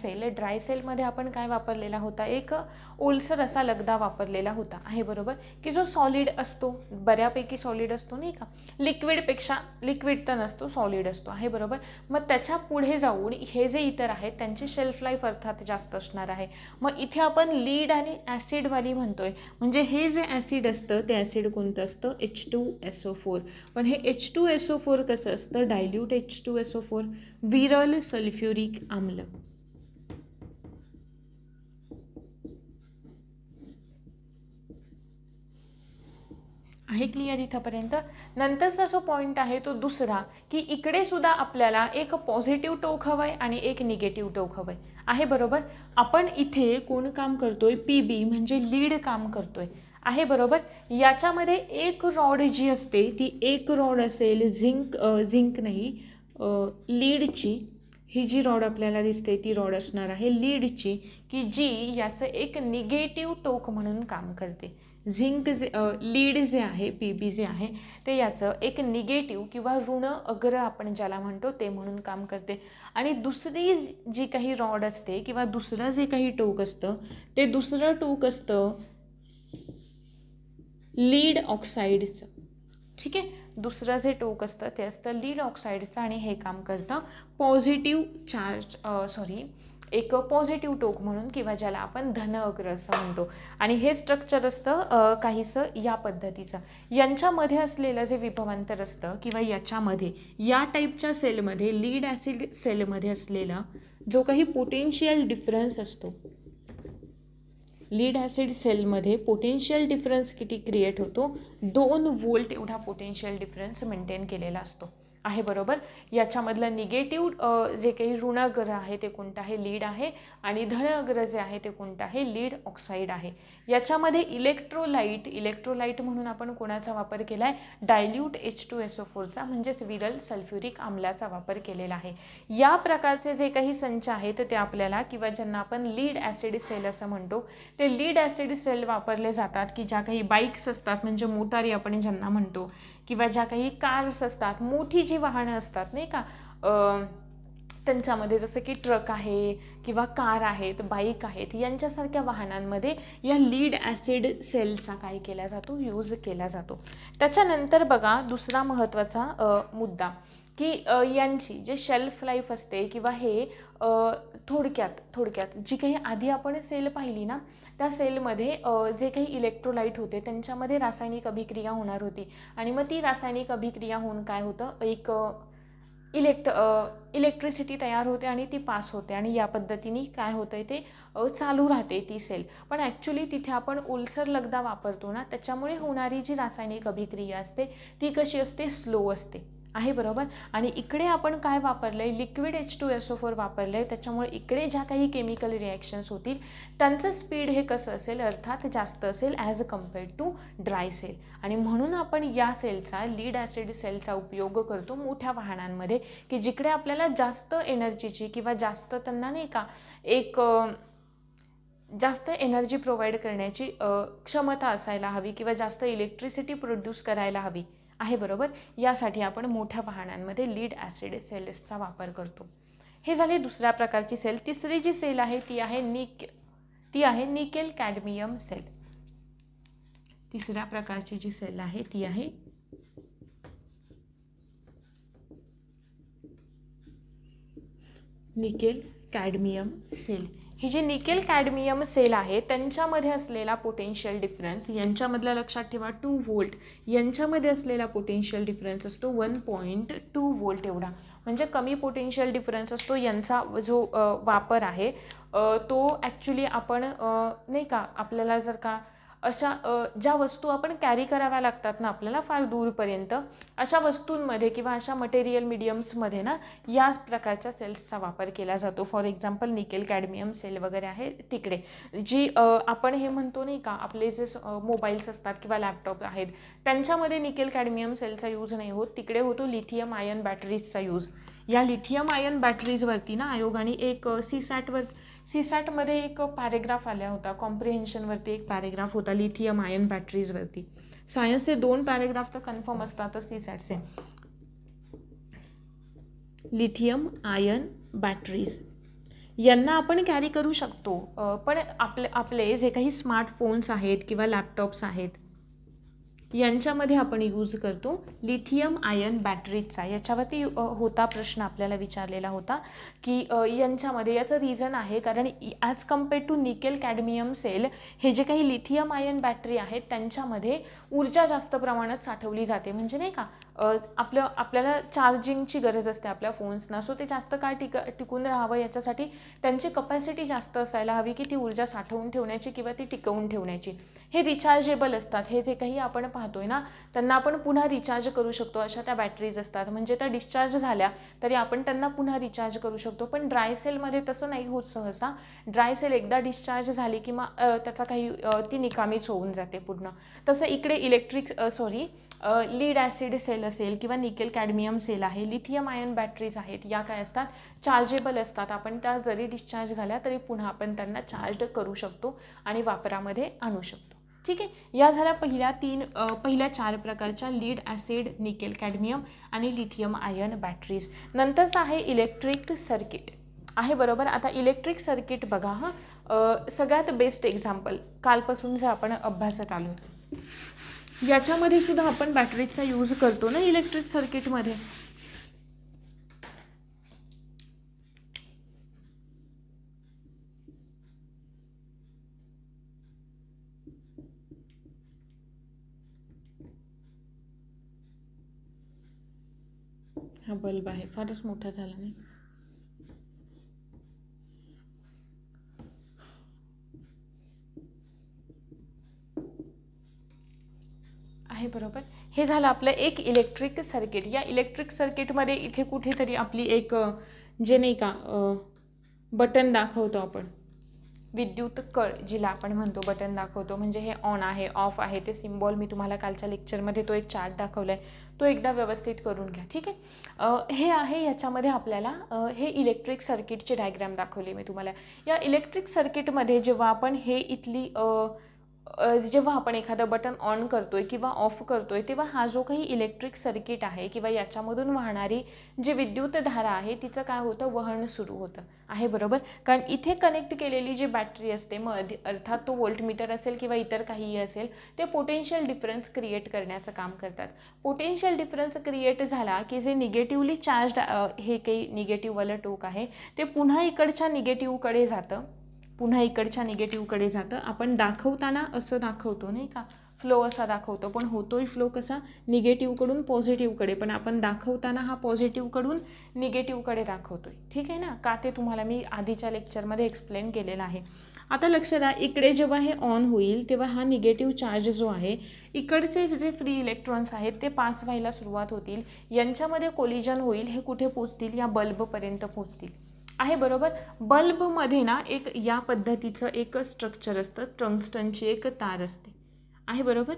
सेलमध्ये आपण काय वापरलेला होता, एक ओलसर असा लगदा वापरलेला होता आहे बरोबर, की जो सॉलिड असतो, बऱ्यापैकी सॉलिड असतो नाही का, लिक्विडपेक्षा, लिक्विड तर नसतो, सॉलिड असतो आहे बरोबर. मग त्याच्या पुढे जाऊन हे जे इतर आहेत त्यांची शेल्फ लाईफ अर्थात जास्त असणार आहे. मग इथे आपण लीड आणि ॲसिडवाली म्हणतोय, म्हणजे हे जे ॲसिड असतं ते ॲसिड कोणतं असतं, H2SO4. पण हे H2SO4 कसं असतं, डायल्यूट H2SO4, विरल सल्फ्युरिक आम्ल. आहे क्लिअर इथंपर्यंत. नंतरचा जो पॉईंट आहे तो दुसरा, की इकडे सुद्धा आपल्याला एक पॉझिटिव्ह टोक हवंय आणि एक निगेटिव्ह टोक हवंय आहे बरोबर. आपण इथे कोण काम करतोय, PB म्हणजे लीड काम करतोय आहे बरोबर. याच्यामध्ये एक रॉड जी असते ती एक रॉड असेल झिंक नाही लीडची. ही जी रॉड आपल्याला दिसते ती रॉड असणार आहे लीडची, की जी याचं एक निगेटिव्ह टोक म्हणून काम करते. झिंक लीड जे आहे PB जे आहे ते याचं एक निगेटिव्ह किंवा ऋण अग्र आपण ज्याला म्हणतो ते म्हणून काम करते. आणि दुसरी जी काही रॉड असते किंवा दुसरं जे काही टोक असतं ते दुसरं टोक असतं लीड ऑक्साईडचं. ठीक आहे, दुसरं जे टोक असतं ते असतं लीड ऑक्साईडचं आणि हे काम करतं पॉझिटिव्ह चार्ज एक पॉझिटिव्ह टोक म्हणून, किंवा ज्याला आपण धन अग्र असं म्हणतो. आणि हे स्ट्रक्चर असतं काहीसं या पद्धतीचं. यांच्यामध्ये असलेलं जे विभवांतर असतं किंवा याच्यामध्ये या टाईपच्या सेलमध्ये लीड ॲसिड सेलमध्ये असलेला जो काही पोटेन्शियल डिफरन्स असतो, लीड ॲसिड सेलमध्ये पोटेन्शियल डिफरन्स किती क्रिएट होतो, 2 व्होल्ट एवढा पोटेन्शियल डिफरन्स मेंटेन केलेला असतो आहे. बरोबर. याच्यामधलं निगेटिव्ह जे काही ऋण अग्र आहे ते कोणतं आहे, लीड आहे. आणि धन अग्र जे आहे ते कोणतं आहे, लीड ऑक्साईड आहे. याच्यामध्ये इलेक्ट्रोलाइट म्हणून आपण कोणाचा वापर केला आहे, डायल्यूट H2SO4चा म्हणजेच विरल सल्फ्युरिक आम्लाचा वापर केलेला आहे. या प्रकारचे जे काही संच आहेत ते आपल्याला, किंवा ज्यांना आपण लीड ॲसिड सेल असं म्हणतो, ते लीड ॲसिड सेल वापरले जातात की ज्या काही बाईक्स असतात, म्हणजे मोटारी आपण ज्यांना म्हणतो, किंवा ज्या काही कार्स असतात, मोठी जी वाहनं असतात नाही का, त्यांच्यामध्ये जसं की ट्रक आहे किंवा कार आहेत, बाईक आहेत, यांच्यासारख्या वाहनांमध्ये या लीड ॲसिड सेलचा काय केला जातो, यूज केला जातो. त्याच्यानंतर बघा दुसरा महत्त्वाचा मुद्दा की यांची जे शेल्फ लाईफ असते, किंवा हे थोडक्यात जी काही आधी आपण सेल पाहिली ना, त्या सेलमध्ये जे काही इलेक्ट्रोलाइट होते त्यांच्यामध्ये रासायनिक अभिक्रिया होणार होती. आणि मग ती रासायनिक अभिक्रिया होऊन काय होतं, एक इलेक्ट्रिसिटी तयार होते आणि ती पास होते. आणि या पद्धतीने काय होतं ते चालू राहते ती सेल. पण ॲक्च्युली तिथे आपण ओलसर लगदा वापरतो ना, त्याच्यामुळे होणारी जी रासायनिक अभिक्रिया असते ती कशी असते, स्लो असते आहे. बरोबर. आणि इकडे आपण काय वापरलं आहे, लिक्विड H2SO4 वापरलं आहे. त्याच्यामुळे इकडे ज्या काही केमिकल रिॲक्शन्स होतील त्यांचं स्पीड हे कसं असेल, अर्थात जास्त असेल as compared to dry cell. आणि म्हणून आपण या सेलचा, लीड ॲसिड सेलचा उपयोग करतो मोठ्या वाहनांमध्ये, की जिकडे आपल्याला जास्त एनर्जीची किंवा जास्त त्यांना नाही का एक जास्त एनर्जी प्रोव्हाइड करण्याची क्षमता असायला हवी, किंवा जास्त इलेक्ट्रिसिटी प्रोड्यूस करायला हवी आहे. बरोबर. यासाठी आपण मोठ्या वाहनांमध्ये लीड ॲसिड सेल्सचा वापर करतो. हे झाले दुसऱ्या प्रकारची सेल. तिसरी जी सेल आहे ती आहे निकेल कॅडमियम सेल. तिसऱ्या प्रकारची जी सेल आहे ती आहे निकेल कॅडमियम सेल. ही जी निकेल कॅडमियम सेल आहे त्यांच्यामध्ये असलेला पोटेन्शियल डिफरन्स, यांच्यामधला लक्षात ठेवा 2 व्होल्ट, यांच्यामध्ये असलेला पोटेन्शियल डिफरन्स असतो 1.2 व्होल्ट एवढा. म्हणजे कमी पोटेन्शियल डिफरन्स असतो. यांचा जो वापर आहे तो ॲक्च्युली आपण नाही का, आपल्याला जर का अशा ज्या वस्तू आपण कॅरी कराव्या लागतात ना आपल्याला फार दूरपर्यंत, अशा वस्तूंमध्ये किंवा अशा मटेरियल मीडियम्समध्ये ना या प्रकारच्या सेल्सचा वापर केला जातो. For example nickel cadmium cell वगैरे आहे तिकडे, जी आपण हे म्हणतो नाही का, आपले जे मोबाईल्स असतात किंवा लॅपटॉप आहेत त्यांच्यामध्ये निकेल कॅडमियम सेलचा यूज नाही होत, तिकडे होतो लिथियम आयन बॅटरीजचा यूज. या लिथियम आयन बॅटरीजवरती ना आयोगाने एक सीसॅटमध्ये एक पॅरेग्राफ आला होता, कॉम्प्रिहेन्शनवरती एक पॅरेग्राफ होता लिथियम आयन बॅटरीजवरती. सायन्सचे 2 पॅरेग्राफ तर कन्फर्म असतातच सीसॅटचे. लिथियम आयन बॅटरीज यांना आपण कॅरी करू शकतो, पण आपले जे काही स्मार्टफोन्स आहेत किंवा लॅपटॉप्स आहेत यांच्यामध्ये आपण यूज करतो लिथियम आयन बॅटरीजचा. याच्यावरती होता प्रश्न आपल्याला विचारलेला होता की यांच्यामध्ये, याचं रिझन आहे कारण as compared to nickel cadmium cell हे जे काही लिथियम आयन बॅटरी आहेत त्यांच्यामध्ये ऊर्जा जास्त प्रमाणात साठवली जाते. म्हणजे नाही का, आपल्याला चार्जिंगची गरज असते आपल्या फोन्सना, सो ते जास्त काळ टिकून राहावं याच्यासाठी त्यांची कपॅसिटी जास्त असायला हवी की ती ऊर्जा साठवून ठेवण्याची किंवा ती टिकवून ठेवण्याची. हे रिचार्जेबल असतात. हे जे काही आपण पाहतोय ना त्यांना आपण पुन्हा रिचार्ज करू शकतो, अशा त्या बॅटरीज असतात. म्हणजे त्या डिस्चार्ज झाल्या तरी आपण त्यांना पुन्हा रिचार्ज करू शकतो. पण ड्राय सेलमध्ये तसं नाही होत सहसा. ड्राय सेल एकदा डिस्चार्ज झाली किंवा त्याचा काही ती निकामीच होऊन जाते पूर्ण. तसं इकडे लीड ॲसिड सेल असेल किंवा निकेल कॅडमियम सेल आहे, लिथियम आयन बॅटरीज आहेत, या काय असतात, चार्जेबल असतात. आपण त्या जरी डिस्चार्ज झाल्या तरी पुन्हा आपण त्यांना चार्ज करू शकतो आणि वापरामध्ये आणू शकतो. ठीक आहे. या झाल्या पहिल्या 4 प्रकारच्या लीड ॲसिड, निकेल कॅडमियम आणि लिथियम आयन बॅटरीज. नंतरचं आहे इलेक्ट्रिक सर्किट आहे. बरोबर. आता इलेक्ट्रिक सर्किट बघा, सगळ्यात बेस्ट एक्झाम्पल कालपासून जे आपण अभ्यासत आलो याच्यामध्ये सुद्धा आपण बॅटरीजचा यूज करतो ना इलेक्ट्रिक हा बल्ब आहे, फारच मोठा झाला नाही. आहे बरोबर. हे झालं आपलं एक इलेक्ट्रिक सर्किट. या इलेक्ट्रिक सर्किटमध्ये इथे कुठेतरी आपली एक जे नाही का बटन दाखवतो आपण, विद्युत कळ जिला आपण म्हणतो बटन दाखवतो, म्हणजे हे ऑन आहे ऑफ आहे ते सिम्बॉल मी तुम्हाला कालच्या लेक्चरमध्ये तो एक चार्ट दाखवला आहे, तो एकदा व्यवस्थित करून घ्या. ठीक आहे. हे आहे, याच्यामध्ये आपल्याला हे इलेक्ट्रिक सर्किटची डायग्राम दाखवली मी तुम्हाला. या इलेक्ट्रिक सर्किटमध्ये जेव्हा आपण हे इथली जेव्हा आपण एखादं बटन ऑन करतोय किंवा ऑफ करतोय, तेव्हा हा जो काही इलेक्ट्रिक सर्किट आहे किंवा याच्यामधून वाहणारी जी विद्युत धारा आहे तिचं काय होतं, वहन सुरू होतं. आहे बरोबर. कारण इथे कनेक्ट केलेली जी बॅटरी असते, मग अर्थात तो व्होल्टमीटर असेल किंवा इतर काहीही असेल, ते पोटेन्शियल डिफरन्स क्रिएट करण्याचं काम करतात. पोटेन्शियल डिफरन्स क्रिएट झाला की जे निगेटिव्हली चार्ज हे काही निगेटिव्हवालं टोक आहे ते पुन्हा इकडच्या निगेटिव्हकडे जातं, पुन्हा इकडच्या निगेटिव्हकडे जातं. आपण दाखवताना असं दाखवतो नाही का, फ्लो असा दाखवतो, पण होतोय फ्लो कसा, निगेटिव्हकडून पॉझिटिव्हकडे, पण आपण दाखवताना हा पॉझिटिव्हकडून निगेटिव्हकडे दाखवतोय. ठीक आहे ना, का ते तुम्हाला मी आधीच्या लेक्चरमध्ये एक्सप्लेन केलेलं आहे. आता लक्ष द्या, इकडे जेव्हा हे ऑन होईल तेव्हा हा निगेटिव्ह चार्ज जो आहे, इकडचे जे फ्री इलेक्ट्रॉन्स आहेत ते पास व्हायला सुरुवात होतील, यांच्यामध्ये कोलिजन होईल, हे कुठे पोचतील, या बल्बपर्यंत पोचतील. आहे बरोबर. बल्बमध्ये ना एक या पद्धतीचं एक स्ट्रक्चर असतं, टंगस्टनची एक तार असते. आहे बरोबर.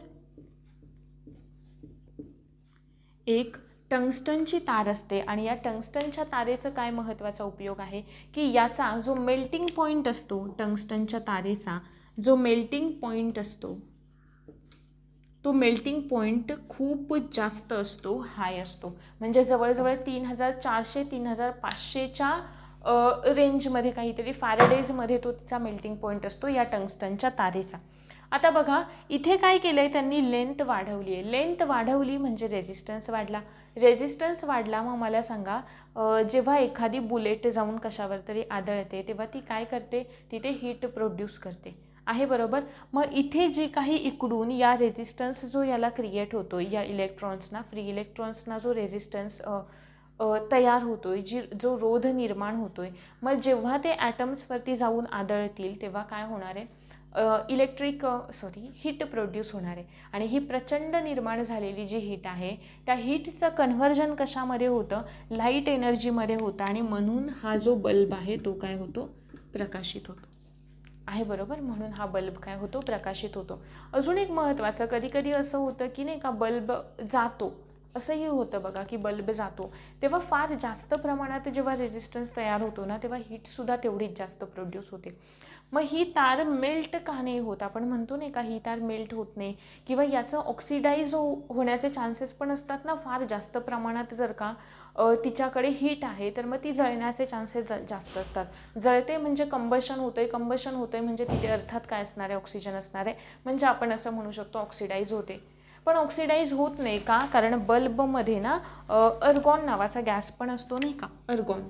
एक टंगस्टनची तार असते आणि या टंगस्टनच्या तारेचं काय महत्त्वाचा उपयोग आहे की याचा जो मेल्टिंग पॉईंट असतो, टंगस्टनच्या तारेचा जो मेल्टिंग पॉईंट असतो, तो मेल्टिंग पॉईंट खूप जास्त असतो, हाय असतो. म्हणजे जवळजवळ 3400-3500च्या रेंजमध्ये काहीतरी फॅरेडेजमध्ये तो तिचा मेल्टिंग पॉईंट असतो या टंगस्टनच्या तारेचा. आता बघा, इथे काय केलं आहे त्यांनी, लेंथ वाढवली आहे. लेंथ वाढवली म्हणजे रेजिस्टन्स वाढला. रेजिस्टन्स वाढला, मग मला सांगा, जेव्हा एखादी बुलेट जाऊन कशावर तरी आदळते तेव्हा ती काय करते, तिथे हीट प्रोड्यूस करते. आहे बरोबर. मग इथे जे काही इकडून या रेजिस्टन्स जो याला क्रिएट होतो, या इलेक्ट्रॉन्सना, फ्री इलेक्ट्रॉन्सना जो रेजिस्टन्स तयार होतोय, जो रोध निर्माण होतोय, मग जेव्हा ते ॲटम्सवरती जाऊन आदळतील तेव्हा काय होणार आहे, हीट प्रोड्यूस होणार आहे. आणि ही प्रचंड निर्माण झालेली जी हीट आहे, त्या हीटचं कन्व्हर्जन कशामध्ये होतं, लाईट एनर्जीमध्ये होतं, आणि म्हणून हा जो बल्ब आहे तो काय होतो, प्रकाशित होतो. आहे बरोबर. म्हणून हा बल्ब काय होतो, प्रकाशित होतो. अजून एक महत्त्वाचं, कधी कधी असं होतं की नाही का, बल्ब जातो, असंही होतं बघा की बल्ब जातो तेव्हा फार जास्त प्रमाणात जेव्हा रेजिस्टन्स तयार होतो ना, तेव्हा हीटसुद्धा तेवढीच जास्त प्रोड्यूस होते. मग ही तार मेल्ट का नाही होत, आपण म्हणतो नाही का, ही तार मेल्ट होत नाही किंवा याचं ऑक्सिडाईज होण्याचे चान्सेस पण असतात ना, फार जास्त प्रमाणात जर का तिच्याकडे हीट आहे तर मग ती जळण्याचे चान्सेस जास्त असतात. जळते म्हणजे कंबशन होतंय, कंबशन होतंय म्हणजे तिथे अर्थात काय असणार आहे, ऑक्सिजन असणार आहे, म्हणजे आपण असं म्हणू शकतो ऑक्सिडाईज होते. पण ऑक्सिडाईज होत नाही का, कारण बल्बमध्ये ना अर्गॉन नावाचा गॅस पण असतो नाही का, अर्गॉन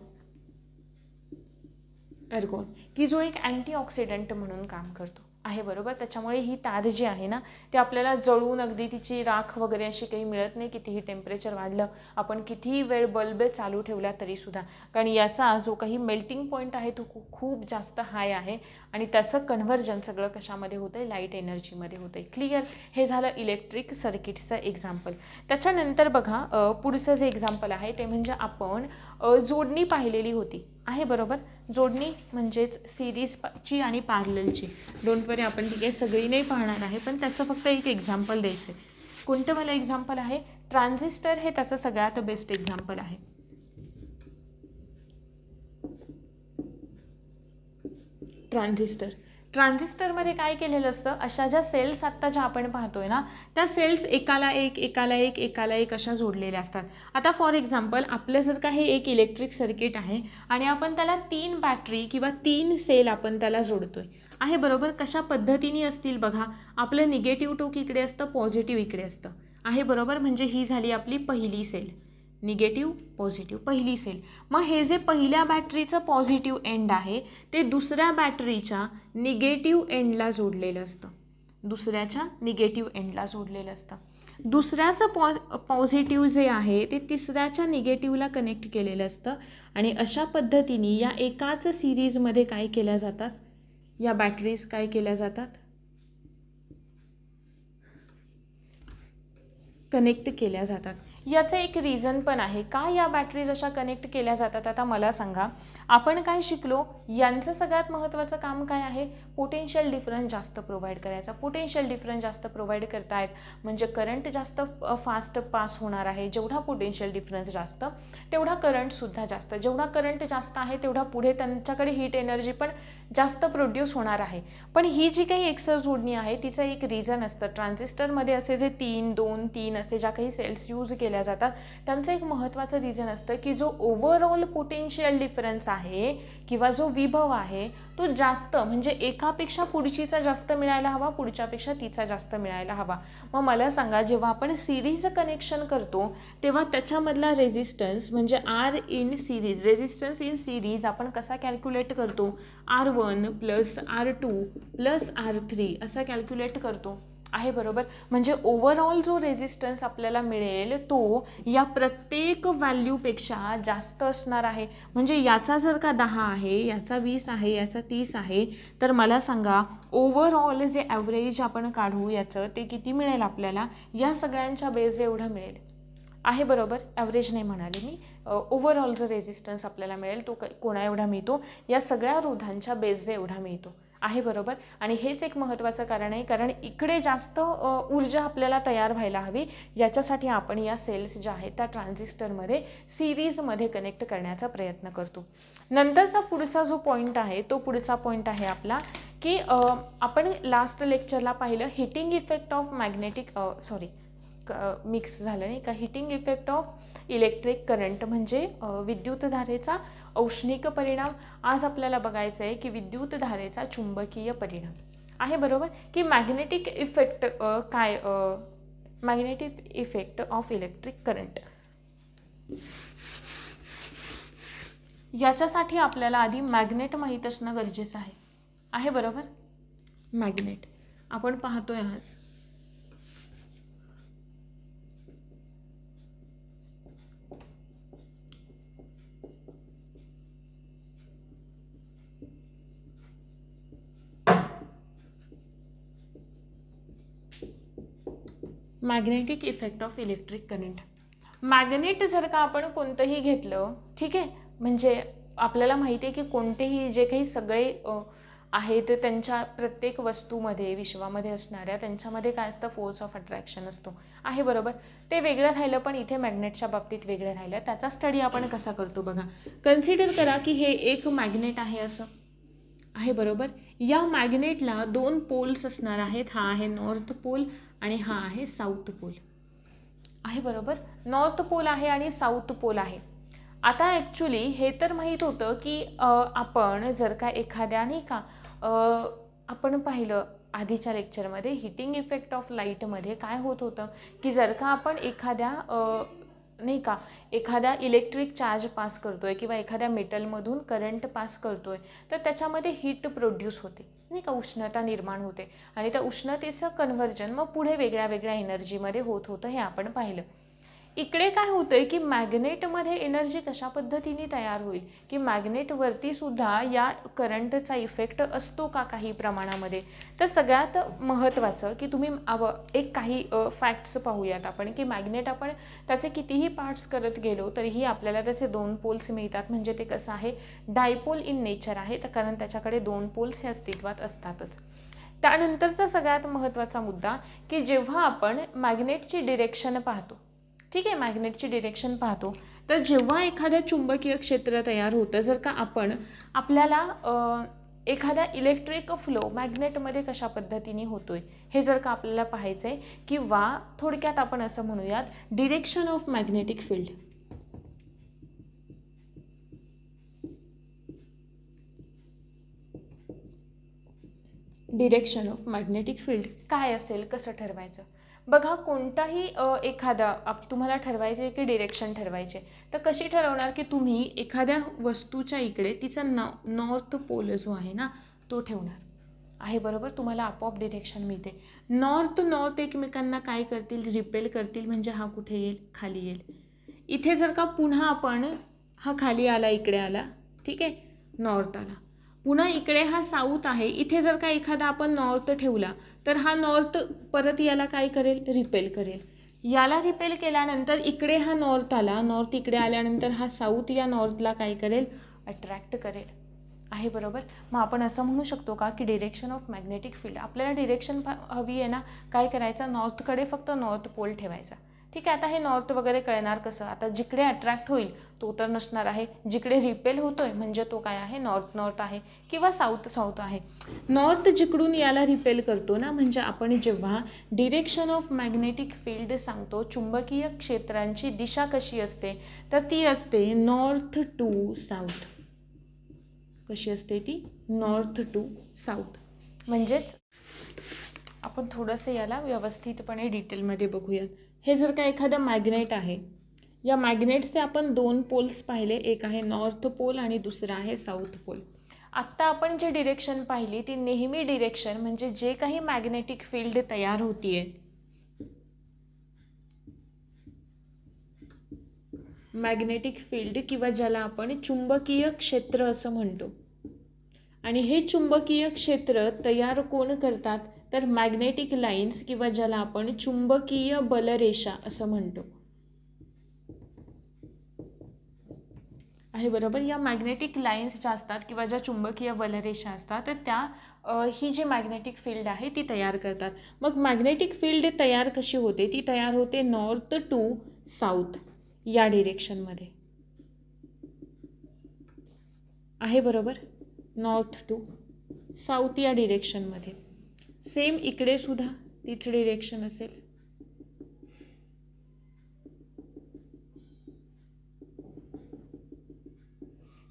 की जो एक अँटीऑक्सिडंट म्हणून काम करतो. आहे बरोबर. त्याच्यामुळे ही तार जी आहे ना, ती आपल्याला जळून अगदी तिची राख वगैरे अशी काही मिळत नाही, कितीही टेम्परेचर वाढलं, आपण कितीही वेळ बल्ब चालू ठेवला तरीसुद्धा, कारण याचा जो काही मेल्टिंग पॉईंट आहे तो खूप जास्त हाय आहे आणि त्याचं कन्व्हर्जन सगळं कशामध्ये होतं आहे, लाईट एनर्जीमध्ये होतं आहे. क्लिअर. हे झालं इलेक्ट्रिक सर्किटचं एक्झाम्पल. त्याच्यानंतर बघा, पुढचं जे एक्झाम्पल आहे ते म्हणजे आपण जोडणी पाहिलेली होती. आहे बरोबर. जोडणी म्हणजेच सिरीजची आणि पॅरललची. डोंट वरी, आपण ठीक आहे सगळी नाही पाहणार आहे, पण त्याचं फक्त एक एक्झाम्पल द्यायचं आहे. कोणतं मला एक्झाम्पल आहे, ट्रान्झिस्टर हे त्याचं सगळ्यात बेस्ट एक्झाम्पल आहे. ट्रान्झिस्टरमध्ये काय केलेलं असतं, अशा ज्या सेल्स आत्ता ज्या आपण पाहतोय ना, त्या सेल्स एकाला एक अशा जोडलेल्या असतात. आता फॉर एक्झाम्पल, आपलं जर का हे एक इलेक्ट्रिक सर्किट आहे आणि आपण त्याला 3 बॅटरी किंवा 3 सेल आपण त्याला जोडतोय. आहे बरोबर. कशा पद्धतीने असतील बघा, आपलं निगेटिव्ह टोक इकडे असतं, पॉझिटिव्ह इकडे असतं. आहे बरोबर. म्हणजे ही झाली आपली पहिली सेल, निगेटिव्ह पॉझिटिव्ह, पहिली सेल. मग हे जे पहिल्या बॅटरीचं पॉझिटिव्ह एंड आहे ते दुसऱ्या बॅटरीच्या निगेटिव्ह एंडला जोडलेलं असतं, दुसऱ्याच्या निगेटिव्ह एंडला जोडलेलं असतं. दुसऱ्याचं पॉझिटिव्ह जे आहे ते तिसऱ्याच्या निगेटिव्हला कनेक्ट केलेलं असतं आणि अशा पद्धतीने या एकाच सिरीजमध्ये काय केल्या जातात, या बॅटरीज काय केल्या जातात, कनेक्ट केल्या जातात. याचं एक रिझन पण आहे का या बॅटरीज अशा कनेक्ट केल्या जातात. आता मला सांगा, आपण काय शिकलो, यांचं सगळ्यात महत्त्वाचं काम काय आहे, पोटेन्शियल डिफरन्स जास्त प्रोव्हाइड करायचा. पोटेन्शियल डिफरन्स जास्त प्रोव्हाइड करतायत म्हणजे करंट जास्त फास्ट पास होणार आहे. जेवढा पोटेन्शियल डिफरन्स जास्त तेवढा करंटसुद्धा जास्त. जेवढा करंट जास्त आहे तेवढा पुढे त्यांच्याकडे हीट एनर्जी पण जास्त प्रोड्यूस होणार आहे. पण ही जी काही एक्सर जोडणी आहे तिचं एक रिझन असतं. ट्रान्झिस्टरमध्ये असे जे 3 असे ज्या काही सेल्स यूज केल्या जातात त्यांचं एक महत्त्वाचं रिझन असतं की जो ओव्हरऑल पोटेन्शियल डिफरन्स आहे किंवा जो विभव आहे तो जास्त, म्हणजे एकापेक्षा पुढचीचा जास्त मिळायला हवा, पुढच्यापेक्षा तिचा जास्त मिळायला हवा. मग मला सांगा, जेव्हा आपण सिरीज कनेक्शन करतो तेव्हा त्याच्यामधला रेझिस्टन्स म्हणजे are in series, resistance in series आपण कसा कॅल्क्युलेट करतो, R1 plus R2 plus R3 असा कॅल्क्युलेट करतो आहे, बरोबर. म्हणजे ओव्हरऑल जो रेझिस्टन्स आपल्याला मिळेल तो या प्रत्येक व्हॅल्यूपेक्षा जास्त असणार आहे. म्हणजे याचा जर का 10 आहे, याचा 20 आहे, याचा 30 आहे, तर मला सांगा ओव्हरऑल जे ॲव्हरेज आपण काढू याचं ते किती मिळेल आपल्याला, या सगळ्यांच्या बेस एवढं मिळेल आहे, बरोबर. ॲव्हरेज नाही म्हणाले मी, ओव्हरऑल जो रेझिस्टन्स आपल्याला मिळेल तो कोणा एवढा मिळतो, या सगळ्या रोधांच्या बेस एवढा मिळतो आहे, बरोबर. आणि हेच एक महत्त्वाचं कारण आहे, कारण इकडे जास्त ऊर्जा आपल्याला तयार व्हायला हवी, याच्यासाठी आपण या सेल्स ज्या आहेत त्या ट्रान्झिस्टरमध्ये सिरीजमध्ये कनेक्ट करण्याचा प्रयत्न करतो. नंतरचा पुढचा जो पॉईंट आहे तो पुढचा पॉईंट आहे आपला की आपण लास्ट लेक्चरला पाहिलं heating effect of magnetic mix झालं नाही का, heating effect of electric current म्हणजे विद्युतधारेचा औष्णिक परिणाम. आज आपल्याला बघायचं आहे की विद्युतधारेचा चुंबकीय परिणाम आहे, बरोबर. की मॅग्नेटिक इफेक्ट काय, magnetic effect of electric current. याच्यासाठी आपल्याला आधी मॅग्नेट माहीत असणं गरजेचं आहे, बरोबर. मॅग्नेट आपण पाहतोय आज. Magnetic effect of electric current. Magnet जर का आपण कोणतंही घेतलं, ठीक आहे, म्हणजे आपल्याला माहिती आहे की कोणतेही जे काही सगळे आहेत त्यांच्या प्रत्येक वस्तूमध्ये विश्वामध्ये असणाऱ्या त्यांच्यामध्ये काय असतं, फोर्स ऑफ अट्रॅक्शन असतो आहे, बरोबर. ते वेगळं राहिलं पण इथे मॅग्नेटच्या बाबतीत वेगळं राहिलं. त्याचा स्टडी आपण कसा करतो बघा. कन्सिडर करा की हे एक मॅग्नेट आहे असं आहे, बरोबर. या मॅग्नेटला 2 पोल्स असणार आहेत. हा आहे नॉर्थ पोल आणि हा आहे साऊथ पोल आहे, बरोबर. नॉर्थ पोल आहे आणि साऊथ पोल आहे. आता ॲक्च्युली हे तर माहीत होतं की आपण जर का एखाद्या नाही का आपण पाहिलं आधीच्या लेक्चरमध्ये हिटिंग इफेक्ट ऑफ लाईटमध्ये काय होत होतं की जर का आपण एखाद्या नाही का एखाद्या इलेक्ट्रिक चार्ज पास करतोय किंवा एखाद्या मेटलमधून करंट पास करतोय तर त्याच्यामध्ये हीट प्रोड्यूस होते नाही का, उष्णता निर्माण होते आणि त्या उष्णतेचं कन्व्हर्जन मग पुढे वेगळ्या वेगळ्या एनर्जीमध्ये होत होतं हे आपण पाहिलं. इकडे काय होतंय की मॅग्नेटमध्ये एनर्जी कशा पद्धतीने तयार होईल की मॅग्नेटवरती सुद्धा या करंटचा इफेक्ट असतो का काही प्रमाणामध्ये. तर सगळ्यात महत्त्वाचं की तुम्ही एक काही फॅक्ट्स पाहूयात आपण की मॅग्नेट आपण त्याचे कितीही पार्ट्स करत गेलो तरीही आपल्याला त्याचे 2 पोल्स मिळतात. म्हणजे ते कसं आहे, डायपोल इन नेचर आहे, तर कारण त्याच्याकडे 2 पोल्स हे अस्तित्वात असतातच. त्यानंतरचा सगळ्यात महत्त्वाचा मुद्दा की जेव्हा आपण मॅग्नेटची डिरेक्शन पाहतो, ठीक आहे, मॅग्नेटची डिरेक्शन पाहतो तर जेव्हा एखाद्या चुंबकीय क्षेत्र तयार होतं, जर का आपल्याला एखादा इलेक्ट्रिक फ्लो मॅग्नेटमध्ये कशा पद्धतीने होतोय हे जर का आपल्याला पाहायचं आहे किंवा थोडक्यात आपण असं म्हणूयात direction of magnetic field. Direction of magnetic field काय असेल, कसं ठरवायचं बघा. कोणताही एखादा तुम्हाला ठरवायचे की डिरेक्शन ठरवायचे तर कशी ठरवणार की तुम्ही एखाद्या वस्तूच्या इकडे तिचा नॉर्थ पोल जो आहे ना तो ठेवणार आहे बरोबर, तुम्हाला आपोआप डिरेक्शन मिळते. नॉर्थ नॉर्थ एकमेकांना काय करतील, रिपेल करतील, म्हणजे हा कुठे येईल, खाली येईल. इथे जर का पुन्हा आपण हा खाली आला, इकडे आला, ठीक आहे, नॉर्थ आला, पुन्हा इकडे हा साऊथ आहे, इथे जर का एखादा आपण नॉर्थ ठेवला तर हा नॉर्थ परत याला काय करेल, रिपेल करेल. याला रिपेल केल्यानंतर इकडे हा नॉर्थ आला, नॉर्थ इकडे आल्यानंतर हा साऊथ या नॉर्थला काय करेल, अट्रॅक्ट करेल. आहे बरोबर. मग आपण असं म्हणू शकतो का की डिरेक्शन ऑफ मॅग्नेटिक फील्ड, आपल्याला डिरेक्शन हवी आहे ना, काय करायचं, नॉर्थकडे फक्त नॉर्थ पोल ठेवायचा. ठीक आहे. आता हे नॉर्थ वगैरे कळणार कसं, आता जिकडे अट्रॅक्ट होईल तो तर नसणार आहे, जिकडे रिपेल होतोय म्हणजे तो काय आहे, नॉर्थ नॉर्थ आहे किंवा साऊथ साऊथ आहे. नॉर्थ जिकडून याला रिपेल करतो ना, म्हणजे आपण जेव्हा डिरेक्शन ऑफ मॅग्नेटिक फील्ड सांगतो, चुंबकीय क्षेत्रांची दिशा कशी असते, तर ती असते नॉर्थ टू साऊथ. कशी असते ती, नॉर्थ टू साऊथ. म्हणजेच आपण थोडंसं याला व्यवस्थितपणे डिटेलमध्ये बघूयात. हे जर का एखादं मॅग्नेट आहे, या मॅग्नेटचे आपण दोन पोल्स पाहिले, एक आहे नॉर्थ पोल आणि दुसरा आहे साऊथ पोल. आत्ता आपण जे डिरेक्शन पाहिली ती नेहमी डिरेक्शन म्हणजे जे काही मॅग्नेटिक फील्ड तयार होतीये, मॅग्नेटिक फील्ड किंवा ज्याला आपण चुंबकीय क्षेत्र असं म्हणतो, आणि हे चुंबकीय क्षेत्र तयार कोण करतात, तर मॅग्नेटिक लाईन्स किंवा ज्याला आपण चुंबकीय बलरेषा असं म्हणतो. आहे बरोबर. या मॅग्नेटिक लाईन्स ज्या असतात किंवा ज्या चुंबकीय बलरेषा असतात तर त्या ही जी मॅग्नेटिक फील्ड आहे ती तयार करतात. मग मॅग्नेटिक फील्ड तयार कशी होते, ती तयार होते नॉर्थ टू साऊथ या डिरेक्शनमध्ये. आहे बरोबर, नॉर्थ टू साऊथ या डिरेक्शनमध्ये. सेम इकडे सुद्धा तीच डिरेक्शन असेल.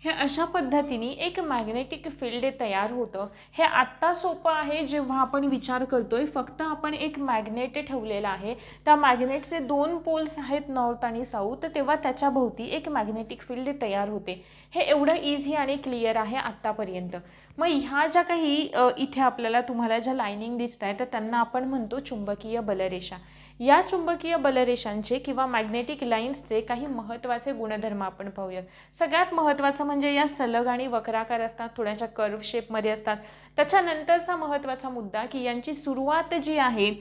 हे अशा पद्धतीने एक मॅग्नेटिक फील्ड तयार होतं. हे आत्ता सोपं आहे जेव्हा आपण विचार करतोय फक्त आपण एक मॅग्नेट ठेवलेला आहे, त्या मॅग्नेटचे दोन पोल्स आहेत नॉर्थ आणि साऊथ, तेव्हा त्याच्या भोवती एक मॅग्नेटिक फील्ड तयार होते. हे एवढं इझी आणि क्लिअर आहे आत्तापर्यंत. मग ह्या ज्या काही इथे आपल्याला तुम्हाला ज्या लाईनिंग दिसत आहेत तर त्यांना आपण म्हणतो चुंबकीय बलरेषा. या चुंबकीय बलरेषांचे किंवा मॅग्नेटिक लाईन्सचे काही महत्त्वाचे गुणधर्म आपण पाहूयात. सगळ्यात महत्त्वाचं म्हणजे या सलग आणि वक्राकार असतात, थोड्याशा कर्व शेपमध्ये असतात. त्याच्यानंतरचा महत्त्वाचा मुद्दा की यांची सुरुवात जी आहे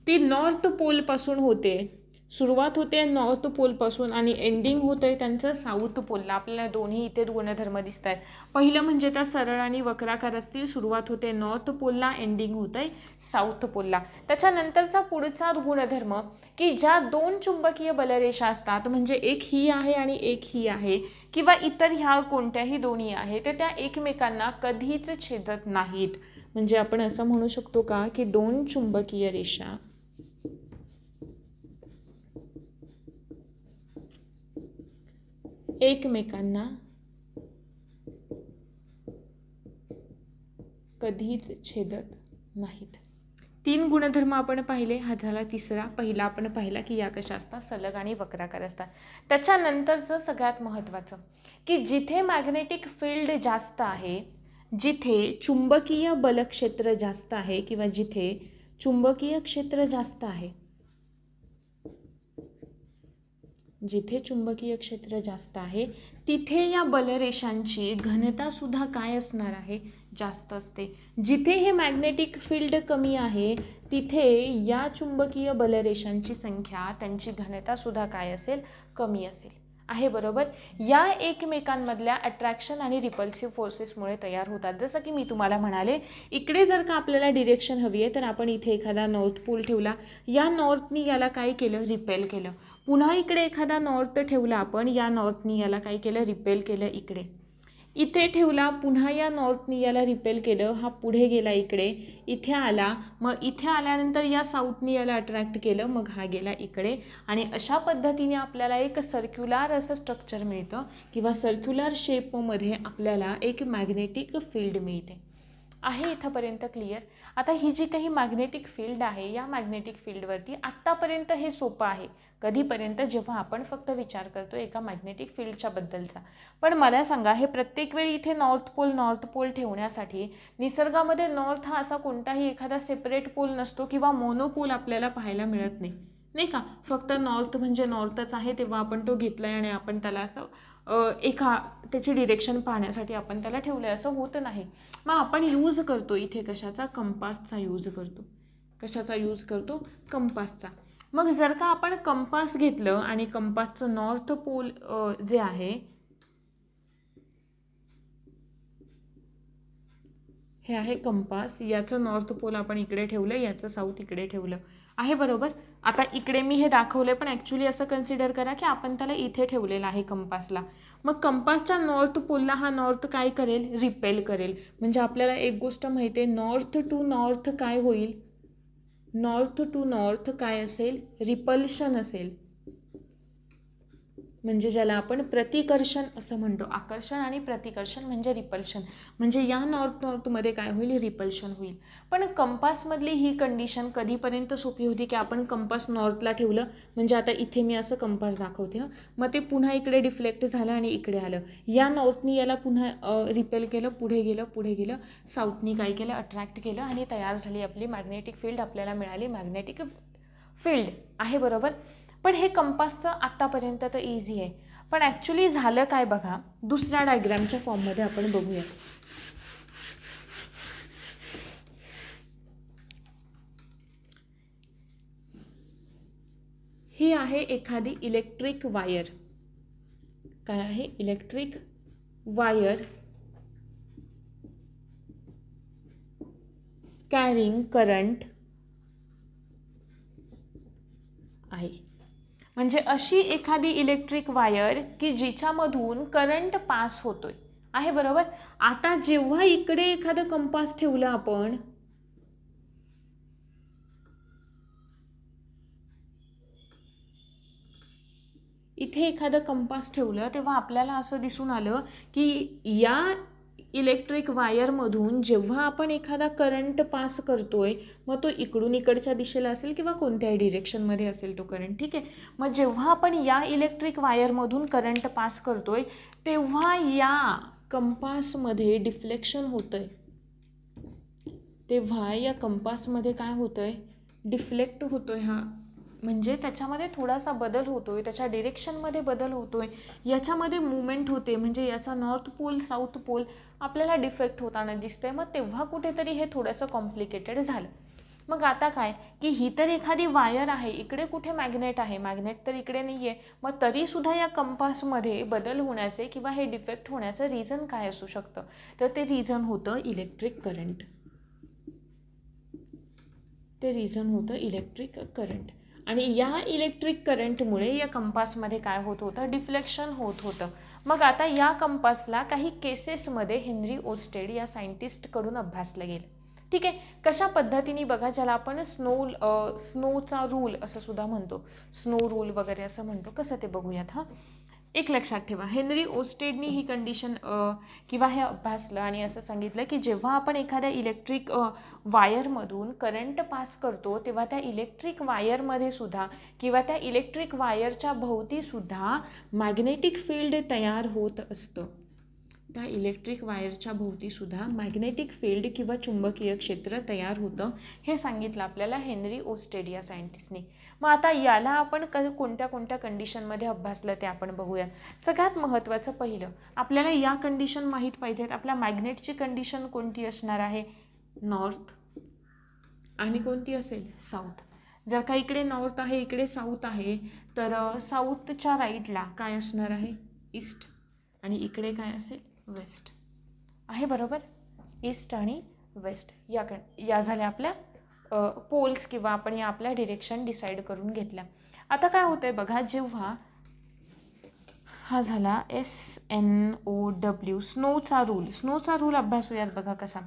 ती नॉर्थ पोलपासून होते. सुरुवात होते नॉर्थ पोलपासून आणि एंडिंग होतं आहे त्यांचं साऊथ पोलला. आपल्याला दोन्ही इथे गुणधर्म दिसत आहेत. पहिलं म्हणजे त्या सरळ आणि वक्राकार असतील, सुरुवात होते नॉर्थ पोलला, एंडिंग होतं आहे साऊथ पोलला. त्याच्यानंतरचा पुढचा गुणधर्म की ज्या दोन चुंबकीय बलरेषा असतात, म्हणजे एक ही आहे आणि एक ही आहे किंवा इतर ह्या कोणत्याही दोन्ही आहे, तर त्या एकमेकांना कधीच छेदत नाहीत. म्हणजे आपण असं म्हणू शकतो का की दोन चुंबकीय रेषा एकमेकांना कधीच छेदत नाहीत. तीन गुणधर्म आपण पाहिले, हा झाला तिसरा. पहिला आपण पाहिला की या कशा असतात, सलग आणि वक्राकार असतात. त्याच्यानंतरचं सगळ्यात महत्त्वाचं की जिथे मॅग्नेटिक फील्ड जास्त आहे, जिथे चुंबकीय बलक्षेत्र जास्त आहे किंवा जिथे चुंबकीय क्षेत्र जास्त आहे, जिथे चुंबकीय क्षेत्र जास्त आहे तिथे या बलरेषांची घनता सुद्धा काय असणार आहे, जास्त असते. जिथे हे मॅग्नेटिक फील्ड कमी आहे तिथे या चुंबकीय बलरेषांची संख्या, त्यांची घनता सुद्धा काय असेल, कमी असेल. आहे बरोबर. या एकमेकांमधल्या अट्रॅक्शन आणि रिपल्सिव्ह फोर्सेसमुळे तयार होतात. जसं की मी तुम्हाला म्हणाले, इकडे जर का आपल्याला डिरेक्शन हवी आहे तर आपण इथे एखादा नॉर्थ पोल ठेवला, या नॉर्थनी याला काय केलं, रिपेल केलं. पुन्हा इकडे एखादा नॉर्थ ठेवला आपण, या नॉर्थनी याला काय केलं, रिपेल केलं. इकडे इथे ठेवला, पुन्हा या नॉर्थनी याला रिपेल केलं, हा पुढे गेला इकडे, इथे आला, मग इथे आल्यानंतर या साऊथनी याला अट्रॅक्ट केलं, मग हा गेला इकडे. आणि अशा पद्धतीने आपल्याला एक सर्क्युलर असं स्ट्रक्चर मिळतं किंवा सर्क्युलर शेपमध्ये आपल्याला एक मॅग्नेटिक फील्ड मिळते. आहे इथंपर्यंत क्लिअर. आता ही जी काही मॅग्नेटिक फील्ड आहे, या मॅग्नेटिक फील्डवरती आत्तापर्यंत हे सोपं आहे. कधीपर्यंत? जेव्हा आपण फक्त विचार करतो एका मॅग्नेटिक फील्डच्या बद्दलचा. पण मला सांगा, हे प्रत्येक वेळी इथे नॉर्थ पोल ठेवण्यासाठी निसर्गामध्ये नॉर्थ हा असा कोणताही एखादा सेपरेट पोल नसतो किंवा मोनोपोल आपल्याला पाहायला मिळत नाही, नाही का? फक्त नॉर्थ म्हणजे नॉर्थच आहे तेव्हा आपण तो घेतलाय आणि आपण त्याला असं त्याची डिरेक्शन पाहण्यासाठी आपण त्याला ठेवलं आहे असं होत नाही. मग आपण यूज करतो इथे कशाचा? कंपासचा यूज करतो. कशाचा यूज करतो? कंपासचा. मग जर का आपण कंपास घेतलं आणि कंपासचं नॉर्थ पोल जे आहे हे आहे कंपास, याचं नॉर्थ पोल आपण इकडे ठेवलं, याचं साऊथ इकडे ठेवलं आहे, बरोबर? आता इकडे मी हे दाखवलंय पण ॲक्च्युली असं कन्सिडर करा की आपण त्याला इथे ठेवलेलं आहे कंपासला. मग कंपासच्या नॉर्थ पोलला हा नॉर्थ काय करेल? रिपेल करेल. म्हणजे आपल्याला एक गोष्ट माहिती आहे, नॉर्थ टू नॉर्थ काय होईल? नॉर्थ टू नॉर्थ काय असेल? रिपल्शन असेल. म्हणजे ज्याला आपण प्रतिकर्षण असं म्हणतो. आकर्षण आणि प्रतिकर्षण म्हणजे रिपल्शन. म्हणजे या नॉर्थमध्ये काय होईल? रिपल्शन होईल. पण कंपासमधली ही कंडिशन कधीपर्यंत सोपी होती की आपण कंपास नॉर्थला ठेवलं, म्हणजे आता इथे मी असं कंपास दाखवते हं, मग ते पुन्हा इकडे डिफ्लेक्ट झालं आणि इकडे आलं. या नॉर्थनी याला पुन्हा रिपेल केलं, पुढे गेलं, साऊथनी काय केलं? अट्रॅक्ट केलं आणि तयार झाली आपली मॅग्नेटिक फील्ड. आपल्याला मिळाली मॅग्नेटिक फील्ड आहे, बरोबर? पण हे कंपासचं आत्तापर्यंत तर इझी आहे. पण ॲक्च्युली झालं काय बघा, दुसऱ्या डायग्रामच्या फॉर्ममध्ये आपण बघूया. ही आहे एखादी इलेक्ट्रिक वायर. काय आहे? इलेक्ट्रिक वायर कॅरिंग करंट आहे. म्हणजे अशी एखादी इलेक्ट्रिक वायर की जिच्यामधून करंट पास होतोय आहे, बरोबर? आता जेव्हा इकडे एखादं कंपास ठेवलं आपण, इथे एखादं कंपास ठेवलं तेव्हा आपल्याला असं दिसून आलं की या इलेक्ट्रिक वायरमधून जेव्हा आपण एखादा करंट पास करतोय, मग तो इकडून इकडच्या दिशेला असेल किंवा कोणत्याही डिरेक्शनमध्ये असेल तो करंट, ठीक आहे? मग जेव्हा आपण या इलेक्ट्रिक वायरमधून करंट पास करतोय तेव्हा या कंपासमध्ये डिफ्लेक्शन होतंय. तेव्हा या कंपासमध्ये काय होतंय? डिफ्लेक्ट होतोय. हा म्हणजे त्याच्यामध्ये थोडासा बदल होतोय, त्याच्या डिरेक्शनमध्ये बदल होतोय, याच्यामध्ये मूवमेंट होते. म्हणजे याचा नॉर्थ पोल साऊथ पोल आपल्याला डिफेक्ट होताना दिसतंय. मग तेव्हा कुठेतरी हे थोडंसं कॉम्प्लिकेटेड झालं. मग आता काय की ही तर एखादी वायर आहे, इकडे कुठे मॅग्नेट आहे? मॅग्नेट तर इकडे नाही आहे. मग तरीसुद्धा या कंपासमध्ये बदल होण्याचे किंवा हे डिफेक्ट होण्याचं रिझन काय असू शकतं? तर ते रिझन होतं इलेक्ट्रिक करंट. ते रिझन होतं इलेक्ट्रिक करंट. आणि या इलेक्ट्रिक करंटमुळे या कंपासमध्ये काय होत होतं? डिफ्लेक्शन होत होतं. मग आता या कंपासला काही केसेसमध्ये हेनरी ओस्टेड या सायंटिस्टकडून अभ्यासलं गेलं, ठीक आहे? कशा पद्धतीने बघा, ज्याला आपण स्नोचा रूल असं सुद्धा म्हणतो, स्नो रूल वगैरे असं म्हणतो, कसं ते बघूयात. हां, एक लक्षात ठेवा, हेनरी ओस्टेडनी ही कंडिशन किंवा हे अभ्यासलं आणि असं सांगितलं की जेव्हा आपण एखाद्या इलेक्ट्रिक वायरमधून करंट पास करतो तेव्हा त्या इलेक्ट्रिक वायरमध्ये सुद्धा किंवा त्या इलेक्ट्रिक वायरच्या भोवती सुद्धा मॅग्नेटिक फील्ड तयार होत असतं. त्या इलेक्ट्रिक वायरच्या भोवती सुद्धा मॅग्नेटिक फील्ड किंवा चुंबकीय क्षेत्र तयार होतं, हे सांगितलं आपल्याला हेनरी ओस्टेड या सायंटिस्टने. मग आता याला आपण कोणत्या कोणत्या कंडिशनमध्ये अभ्यासलं ते आपण बघूया. सगळ्यात महत्त्वाचं पहिलं, आपल्याला या कंडिशन माहीत पाहिजेत. आपल्या मॅग्नेटची कंडिशन कोणती असणार आहे? नॉर्थ. आणि कोणती असेल? साऊथ. जर का इकडे नॉर्थ आहे, इकडे साऊथ आहे, तर साऊथच्या राईटला काय असणार आहे? ईस्ट. आणि इकडे काय असेल? वेस्ट आहे, बरोबर? ईस्ट आणि वेस्ट या झाल्या आपल्या पोल्स किंवा आपण या आपल्या डिरेक्शन डिसाईड करून घेतल्या. आता काय होतंय बघा, जेव्हा हा झाला SNOW स्नोचा रूल अभ्यासूयात बघा कसा.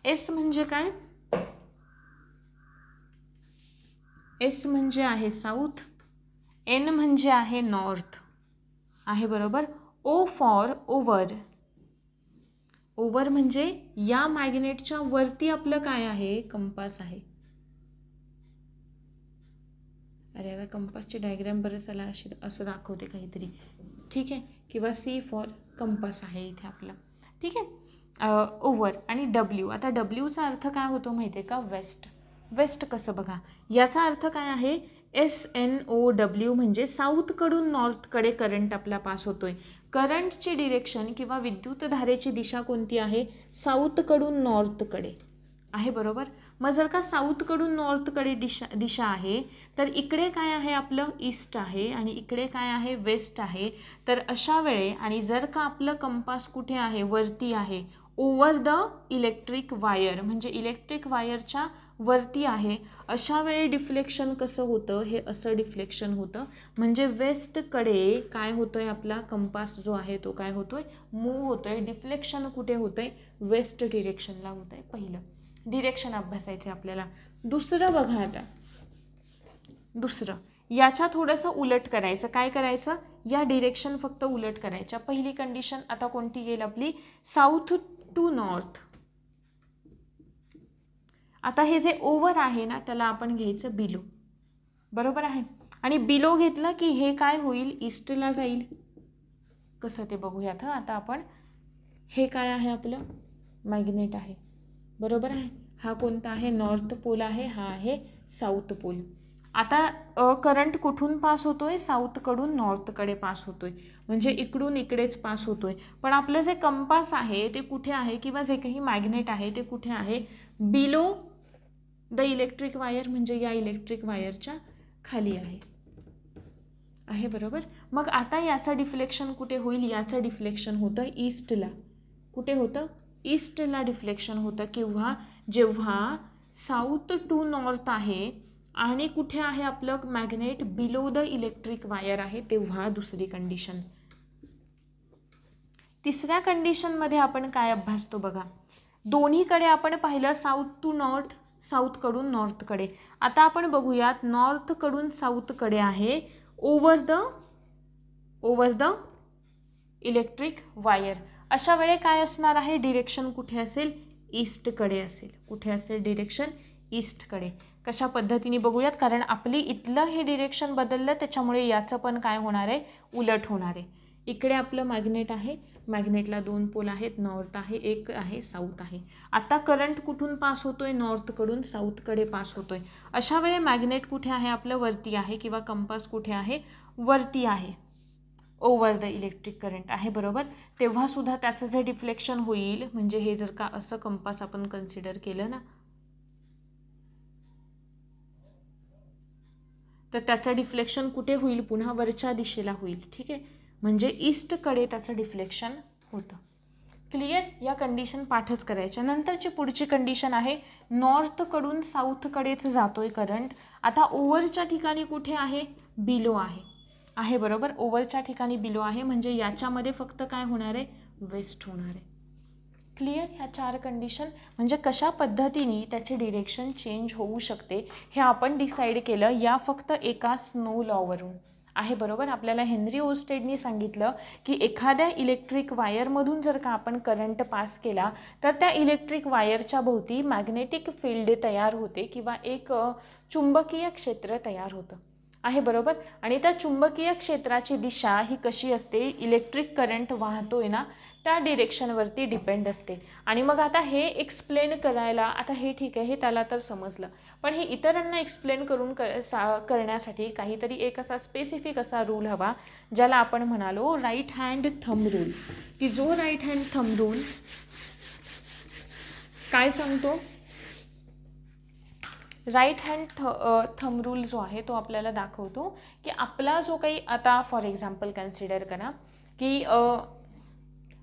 एस म्हणजे काय? एस म्हणजे आहे साऊथ, एन म्हणजे आहे नॉर्थ आहे, बरोबर? ओ फॉर ओव्हर, ओव्हर म्हणजे या मॅग्नेटच्या वरती आपलं काय आहे, कंपास आहे. अरे आता कंपासची डायग्राम बरं चला अशी असं दाखवते काहीतरी, ठीक आहे. किंवा सी फॉर कंपास आहे इथे आपलं, ठीक आहे. ओव्हर आणि डब्ल्यू. आता डब्ल्यूचा अर्थ काय होतो माहिती आहे का, वेस्ट. वेस्ट कसं बघा, याचा अर्थ काय आहे, SNOW म्हणजे साऊथकडून नॉर्थकडे करंट आपला पास होतोय. करंटची डिरेक्शन किंवा विद्युतधारेची दिशा कोणती आहे, साऊथकडून नॉर्थकडे आहे, बरोबर. मग जर का साऊथकडून नॉर्थकडे दिशा आहे, तर इकडे काय आहे आपलं, ईस्ट आहे आणि इकडे काय आहे, वेस्ट आहे. तर अशा वेळे आणि जर का आपलं कंपास कुठे आहे, वरती आहे, ओव्हर द इलेक्ट्रिक वायर म्हणजे इलेक्ट्रिक वायरच्या वरती आहे, अशा वेळी डिफ्लेक्शन कसं होतं, हे असं डिफ्लेक्शन होतं. म्हणजे वेस्टकडे काय होतंय, आपला कंपास जो आहे तो काय होतोय, मूव्ह होतोय. डिफ्लेक्शन कुठे होतंय, वेस्ट डिरेक्शनला होतंय. पहिलं डिरेक्शन अभ्यासायचे आपल्याला. दुसरं बघा, आता दुसरं याच्या थोडंसं उलट करायचं. काय करायचं, या डिरेक्शन फक्त उलट करायच्या. पहिली कंडिशन आता कोणती येईल आपली, साऊथ टू नॉर्थ. आता हे जे ओव्हर आहे ना, त्याला आपण घ्यायचं बिलो, बरोबर आहे. आणि बिलो घेतलं की हे काय होईल, ईस्टला जाईल. कसं ते बघूयात. आता आपण, हे काय आहे आपलं, मॅग्नेट आहे, बरोबर आहे. हा कोणता आहे, नॉर्थ पोल आहे, हा आहे साऊथ पोल. आता करंट कुठून पास होतोय, साऊथकडून नॉर्थकडे पास होतोय, म्हणजे इकडून इकडेच पास होतोय. पण आपलं जे कंपास आहे ते कुठे आहे, किंवा जे काही मॅग्नेट आहे ते कुठे आहे, बिलो द इलेक्ट्रिक वायर म्हणजे या इलेक्ट्रिक वायरच्या खाली आहे, बरोबर. मग आता याचा डिफ्लेक्शन कुठे होईल, याचं डिफ्लेक्शन होतं ईस्टला. कुठे होतं, ईस्टला डिफ्लेक्शन होतं. किंवा जेव्हा साऊथ टू नॉर्थ आहे आणि कुठे आहे आपलं magnet, below the electric wire आहे, तेव्हा दुसरी कंडिशन. तिसऱ्या कंडिशनमध्ये आपण काय अभ्यासतो बघा, दोन्हीकडे आपण पाहिलं साऊथ टू नॉर्थ, साऊथकडून नॉर्थकडे. आता आपण बघूयात, नॉर्थकडून साऊथकडे आहे, ओव्हर द इलेक्ट्रिक वायर. अशा वेळे काय असणार आहे, डिरेक्शन कुठे असेल, ईस्टकडे असेल. कुठे असेल, डिरेक्शन ईस्टकडे. कशा पद्धतीने बघूयात, कारण आपली इथलं हे डिरेक्शन बदललं, त्याच्यामुळे याचं पण काय होणार आहे, उलट होणार आहे. इकडे आपलं मॅग्नेट आहे, मॅग्नेटला दोन पोल आहेत, नॉर्थ आहे, एक आहे साऊथ आहे. आता करंट कुठून पास होतोय, नॉर्थकडून साऊथकडे पास होतोय. अशा वेळे मॅग्नेट कुठे आहे, आपलं वरती आहे, किंवा कंपास कुठे आहे, वरती आहे, ओव्हर द इलेक्ट्रिक करंट आहे, बरोबर. तेव्हा सुद्धा त्याचं जे डिफ्लेक्शन होईल, म्हणजे हे जर का असं कंपास आपण कन्सिडर केलं ना, तर त्याचं डिफ्लेक्शन कुठे होईल, पुन्हा वरच्या दिशेला होईल, ठीक आहे. म्हणजे ईस्टकडे त्याचं डिफ्लेक्शन होतं. क्लिअर. या कंडिशन पाठच करायच्या. नंतरची पुढची कंडिशन आहे, नॉर्थकडून साऊथकडेच जातोय करंट. आता ओव्हरच्या ठिकाणी कुठे आहे, बिलो आहे, बरोबर. ओव्हरच्या ठिकाणी बिलो आहे, म्हणजे याच्यामध्ये फक्त काय होणार आहे, वेस्ट होणार आहे. क्लिअर. ह्या चार कंडिशन म्हणजे कशा पद्धतीने त्याचे डिरेक्शन चेंज होऊ शकते हे आपण डिसाईड केलं या फक्त एका स्नो लॉवरून आहे, बरोबर. आपल्याला हेनरी ओस्टेडनी सांगितलं की एखाद्या इलेक्ट्रिक वायरमधून जर का आपण करंट पास केला तर त्या इलेक्ट्रिक वायरच्या भोवती मॅग्नेटिक फील्ड तयार होते किंवा एक चुंबकीय क्षेत्र तयार होतं आहे, बरोबर. आणि त्या चुंबकीय क्षेत्राची दिशा ही कशी असते, इलेक्ट्रिक करंट वाहतोय ना त्या डिरेक्शनवरती डिपेंड असते. आणि मग आता हे एक्सप्लेन करायला, आता हे ठीक आहे, हे त्याला तर समजलं, पण हे इतरांना एक्सप्लेन करून करण्यासाठी काहीतरी एक असा स्पेसिफिक असा रूल हवा ज्याला आपण म्हणालो राईट हँड थंब रूल. की जो राईट हँड थंब रूल काय सांगतो, राईट हँड थंब रूल जो आहे तो आपल्याला दाखवतो की आपला जो काही, आता फॉर एक्झाम्पल कन्सिडर करा की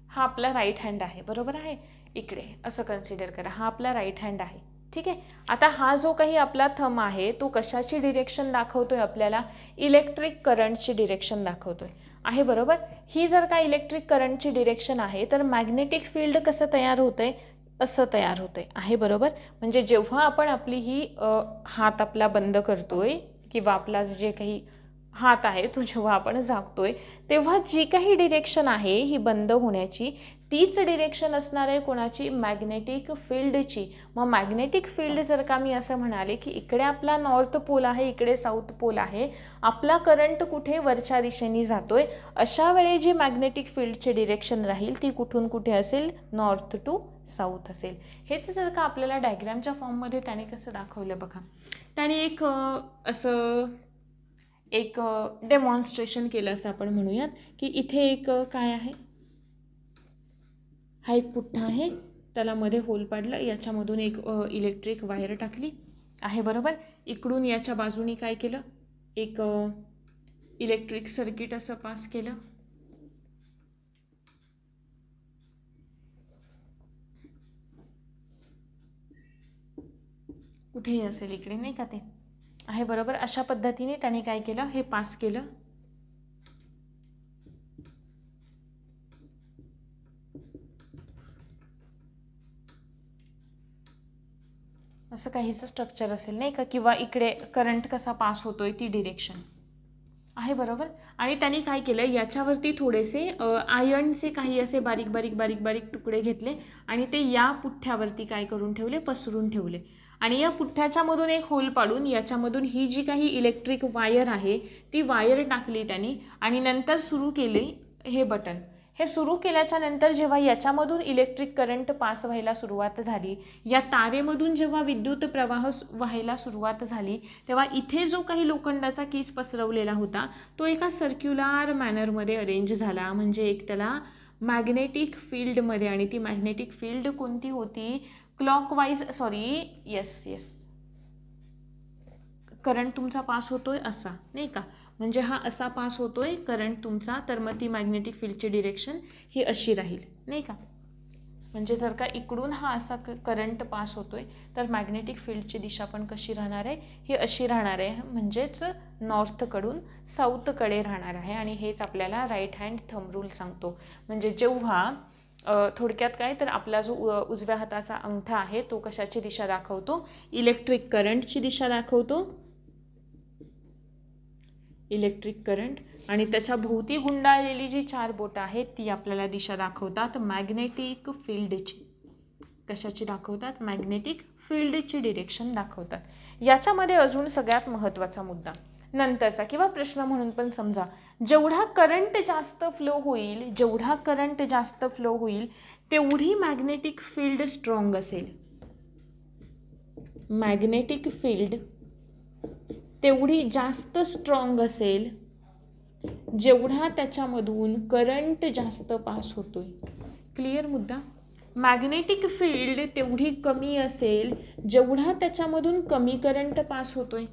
हा आपला राईट हँड आहे, बरोबर आहे. इकडे असं कन्सिडर करा, हा आपला राईट हँड आहे, ठीक आहे. आता हा जो काही आपला थंब आहे तो कशाची डिरेक्शन दाखवतोय, आपल्याला इलेक्ट्रिक करंटची डिरेक्शन दाखवतोय आहे, बरोबर. ही जर का इलेक्ट्रिक करंटची डिरेक्शन आहे तर मॅग्नेटिक फील्ड कसं तयार होतंय, असं तयार होतंय आहे, बरोबर. म्हणजे जेव्हा आपण आपली ही हात आपला बंद करतोय किंवा आपला जे काही हात आहे तो जेव्हा आपण झाकतोय तेव्हा जी काही डिरेक्शन आहे ही बंद होण्याची, तीच डिरेक्शन असणार आहे कोणाची, मॅग्नेटिक फील्डची. मग मॅग्नेटिक फील्ड जर का मी असं म्हणाले की इकडे आपला नॉर्थ पोल आहे, इकडे साऊथ पोल आहे, आपला करंट कुठे वरच्या दिशेने जातोय, अशा वेळी जी मॅग्नेटिक फील्डची डिरेक्शन राहील ती कुठून कुठे असेल, नॉर्थ टू साऊथ असेल. हेच जर का आपल्याला डायग्रामच्या फॉर्ममध्ये त्याने कसं दाखवलं बघा, त्याने एक डेमॉन्स्ट्रेशन केलं असं आपण म्हणूयात की इथे एक काय आहे, हा एक पुठ्ठा आहे, त्याला मध्ये होल पाडलं, याच्यामधून एक इलेक्ट्रिक वायर टाकली आहे बरोबर. इकडून याच्या बाजूनी काय केलं, एक इलेक्ट्रिक सर्किट असं पास केलं. कुठेही असेल इकडे नाही का ते आहे बरोबर. अशा पद्धतीने त्याने काय केलं, हे पास केलं. असं काहीच स्ट्रक्चर असेल नाही का, किंवा इकडे करंट कसा पास होतोय ती डिरेक्शन आहे बरोबर. आणि त्यांनी काय केलं, याच्यावरती थोडेसे आयर्नचे काही असे बारीक बारीक बारीक बारीक तुकडे घेतले आणि ते या पुठ्ठ्यावरती काय करून ठेवले, पसरून ठेवले. आणि या पुठ्ठ्याच्या मधून एक होल पाडून याच्यामधून ही जी काही इलेक्ट्रिक वायर आहे ती वायर टाकली त्यांनी. आणि नंतर सुरू केले हे बटन. हे सुरू केल्याच्या नंतर जेव्हा याच्यामधून इलेक्ट्रिक करंट पास व्हायला सुरुवात झाली, या तारेमधून जेव्हा विद्युत प्रवाह व्हायला सुरुवात झाली, तेव्हा इथे जो काही लोखंडाचा कीस पसरवलेला होता तो एका सर्क्युलर मॅनरमध्ये अरेंज झाला. म्हणजे एक त्याला मॅग्नेटिक फील्डमध्ये, आणि ती मॅग्नेटिक फील्ड कोणती होती, क्लॉकवाईज करंट तुमचा पास होतोय असा नाही का, म्हणजे हा असा पास होतोय करंट तुमचा, तर मग ती मॅग्नेटिक फील्डची डिरेक्शन ही अशी राहील नाही का. म्हणजे जर का इकडून हा असा करंट पास होतोय तर मॅग्नेटिक फील्डची दिशा पण कशी राहणार आहे, ही अशी राहणार आहे, म्हणजेच नॉर्थकडून साऊथकडे राहणार आहे. आणि हेच आपल्याला राईट हँड थंब रूल सांगतो. म्हणजे जेव्हा थोडक्यात काय तर आपला जो उजव्या हाताचा अंगठा आहे तो कशाची दिशा दाखवतो, इलेक्ट्रिक करंटची दिशा दाखवतो, इलेक्ट्रिक करंट. आणि त्याच्या भोवती गुंडाळलेली जी 4 बोटं आहेत ती आपल्याला दिशा दाखवतात मॅग्नेटिक फील्डची. कशाची दाखवतात, मॅग्नेटिक फील्डची डिरेक्शन दाखवतात. याच्यामध्ये अजून सगळ्यात महत्त्वाचा मुद्दा नंतरचा किंवा प्रश्न म्हणून पण समजा, जेवढा करंट जास्त फ्लो होईल तेवढी मॅग्नेटिक फील्ड स्ट्रॉंग असेल. मॅग्नेटिक फील्ड तेवढी जास्त स्ट्रॉंग असेल जेवढा त्याच्यामधून करंट जास्त पास होतोय. क्लिअर मुद्दा. मॅग्नेटिक फील्ड तेवढी कमी असेल जेवढा त्याच्यामधून कमी करंट पास होतोय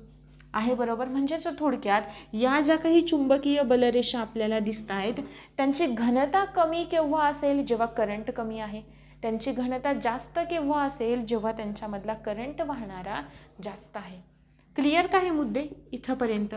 आहे बरोबर. म्हणजेच थोडक्यात या ज्या काही चुंबकीय बलरेषा आपल्याला दिसत आहेत त्यांची घनता कमी केव्हा असेल, जेव्हा करंट कमी आहे. त्यांची घनता जास्त केव्हा असेल, जेव्हा त्यांच्यामधला करंट वाहणारा जास्त आहे. क्लिअर का हे मुद्दे इथंपर्यंत,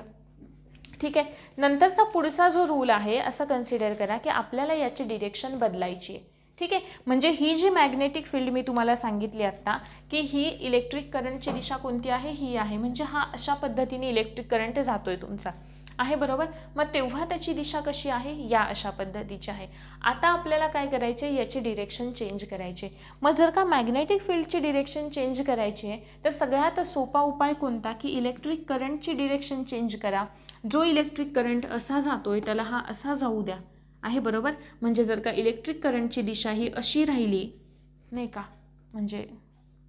ठीक आहे. नंतरचा पुढचा जो रूल आहे असं कन्सिडर करा की आपल्याला याची डिरेक्शन बदलायची आहे. ठीक आहे. म्हणजे ही जी मॅग्नेटिक फील्ड मी तुम्हाला सांगितली आत्ता की ही इलेक्ट्रिक करंटची दिशा कोणती आहे, ही आहे. म्हणजे हा अशा पद्धतीने इलेक्ट्रिक करंट जातोय तुमचा आहे बरोबर. मग तेव्हा त्याची दिशा कशी आहे, या अशा पद्धतीची आहे. आता आपल्याला काय करायचे, याची डिरेक्शन चेंज करायचे. मग जर का मॅग्नेटिक फील्डची डिरेक्शन चेंज करायची आहे तर सगळ्यात सोपा उपाय कोणता की इलेक्ट्रिक करंटची डिरेक्शन चेंज करा. जो इलेक्ट्रिक करंट असा जातोय त्याला हा असा जाऊ द्या आहे बरोबर. म्हणजे जर का इलेक्ट्रिक करंटची दिशा ही अशी राहिली नाही का, म्हणजे